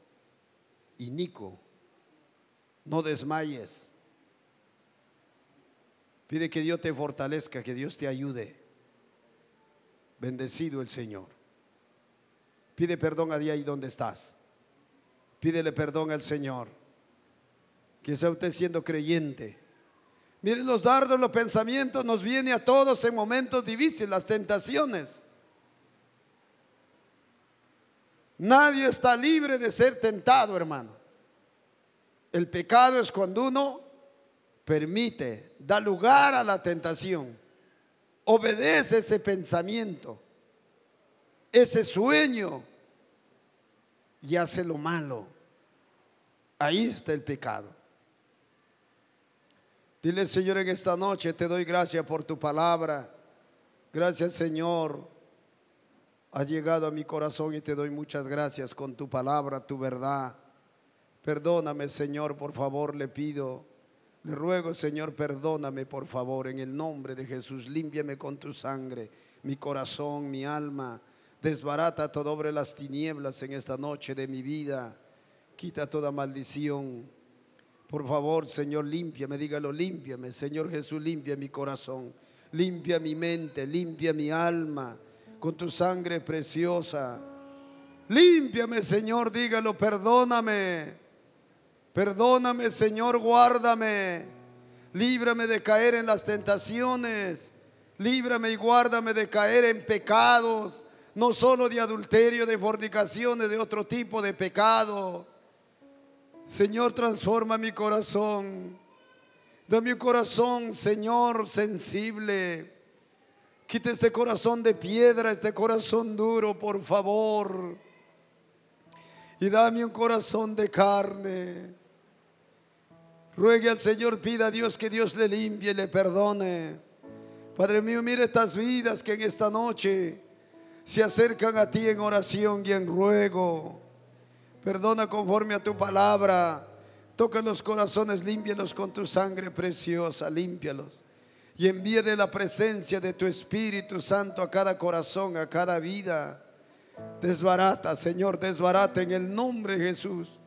inicuo. No desmayes. Pide que Dios te fortalezca, que Dios te ayude. Bendecido el Señor. Pide perdón a Dios ahí donde estás. Pídele perdón al Señor. Que sea usted siendo creyente. Miren, los dardos, los pensamientos nos vienen a todos en momentos difíciles, las tentaciones. Nadie está libre de ser tentado, hermano. El pecado es cuando uno permite, da lugar a la tentación, obedece ese pensamiento, ese sueño y hace lo malo. Ahí está el pecado. Dile, Señor, en esta noche te doy gracias por tu palabra. Gracias, Señor. Has llegado a mi corazón y te doy muchas gracias con tu palabra, tu verdad. Perdóname, Señor, por favor, le pido. Le ruego, Señor, perdóname, por favor, en el nombre de Jesús. Límpiame con tu sangre, mi corazón, mi alma. Desbarata toda obra de las tinieblas en esta noche de mi vida. Quita toda maldición. Por favor, Señor, límpiame, dígalo, límpiame. Señor Jesús, limpia mi corazón. Limpia mi mente, limpia mi alma con tu sangre preciosa. Límpiame, Señor, dígalo, perdóname. Perdóname, Señor, guárdame. Líbrame de caer en las tentaciones. Líbrame y guárdame de caer en pecados, no solo de adulterio, de fornicaciones, de otro tipo de pecado. Señor, transforma mi corazón. Dame un corazón, Señor, sensible. Quita este corazón de piedra, este corazón duro, por favor. Y dame un corazón de carne. Ruegue al Señor, pida a Dios que Dios le limpie y le perdone. Padre mío, mire estas vidas que en esta noche se acercan a ti en oración y en ruego. Perdona conforme a tu palabra. Toca los corazones, límpialos con tu sangre preciosa, límpialos. Y envía de la presencia de tu Espíritu Santo a cada corazón, a cada vida. Desbarata, Señor, desbarata en el nombre de Jesús.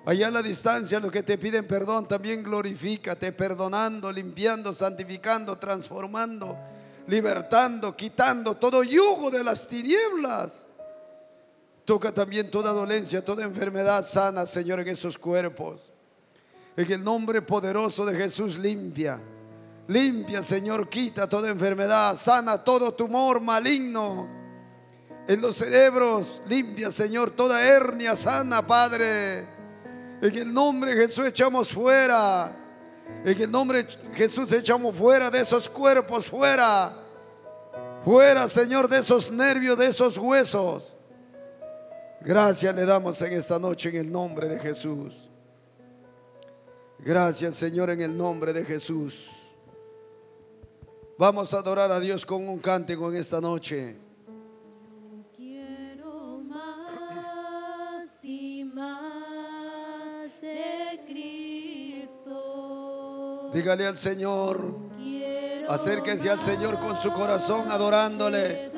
Allá a la distancia, los que te piden perdón, también glorifícate, perdonando, limpiando, santificando, transformando, libertando, quitando todo yugo de las tinieblas. Toca también toda dolencia, toda enfermedad sana, Señor, en esos cuerpos. En el nombre poderoso de Jesús, limpia. Limpia, Señor, quita toda enfermedad, sana todo tumor maligno en los cerebros. Limpia, Señor, toda hernia, sana, Padre. En el nombre de Jesús echamos fuera. En el nombre de Jesús echamos fuera de esos cuerpos, fuera. Fuera, Señor, de esos nervios, de esos huesos. Gracias le damos en esta noche en el nombre de Jesús. Gracias, Señor, en el nombre de Jesús. Vamos a adorar a Dios con un cántico en esta noche. Quiero más y más Dígale al Señor, acérquese al Señor con su corazón adorándole.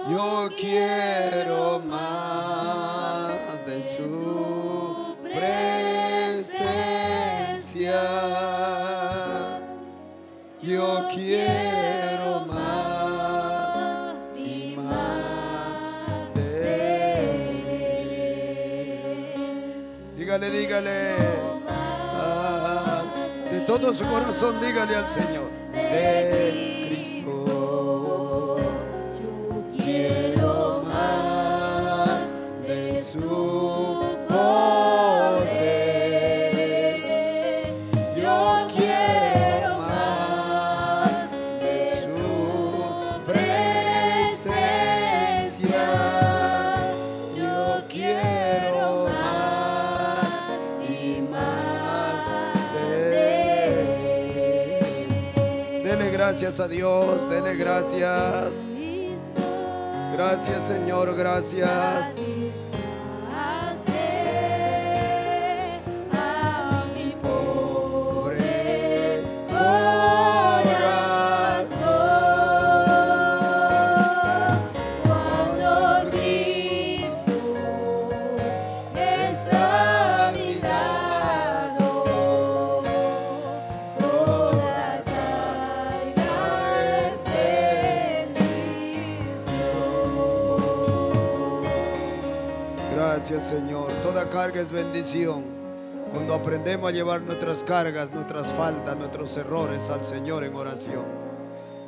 Yo quiero más de su presencia. Yo quiero más y más de Él. Dígale, más de todo su corazón, dígale al Señor, de Cristo. Quiero más de su poder. Yo quiero más de su presencia. Yo quiero más y más de Él. Dele gracias a Dios, dele gracias. Gracias, Señor, gracias. A mi pobre corazón, cuando Cristo está a mi lado, toda carga es Gracias, Señor. Toda carga es bendición. Cuando aprendemos a llevar nuestras cargas, nuestras faltas, nuestros errores al Señor en oración.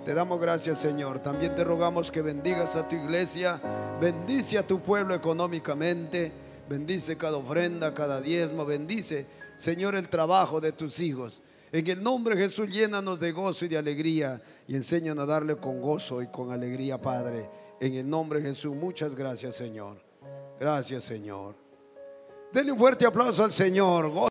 Te damos gracias, Señor. También te rogamos que bendigas a tu iglesia. Bendice a tu pueblo económicamente. Bendice cada ofrenda, cada diezmo. Bendice, Señor, el trabajo de tus hijos. En el nombre de Jesús, llénanos de gozo y de alegría. Y enséñanos a darle con gozo y con alegría, Padre. En el nombre de Jesús, muchas gracias, Señor. Gracias, Señor. Denle un fuerte aplauso al Señor.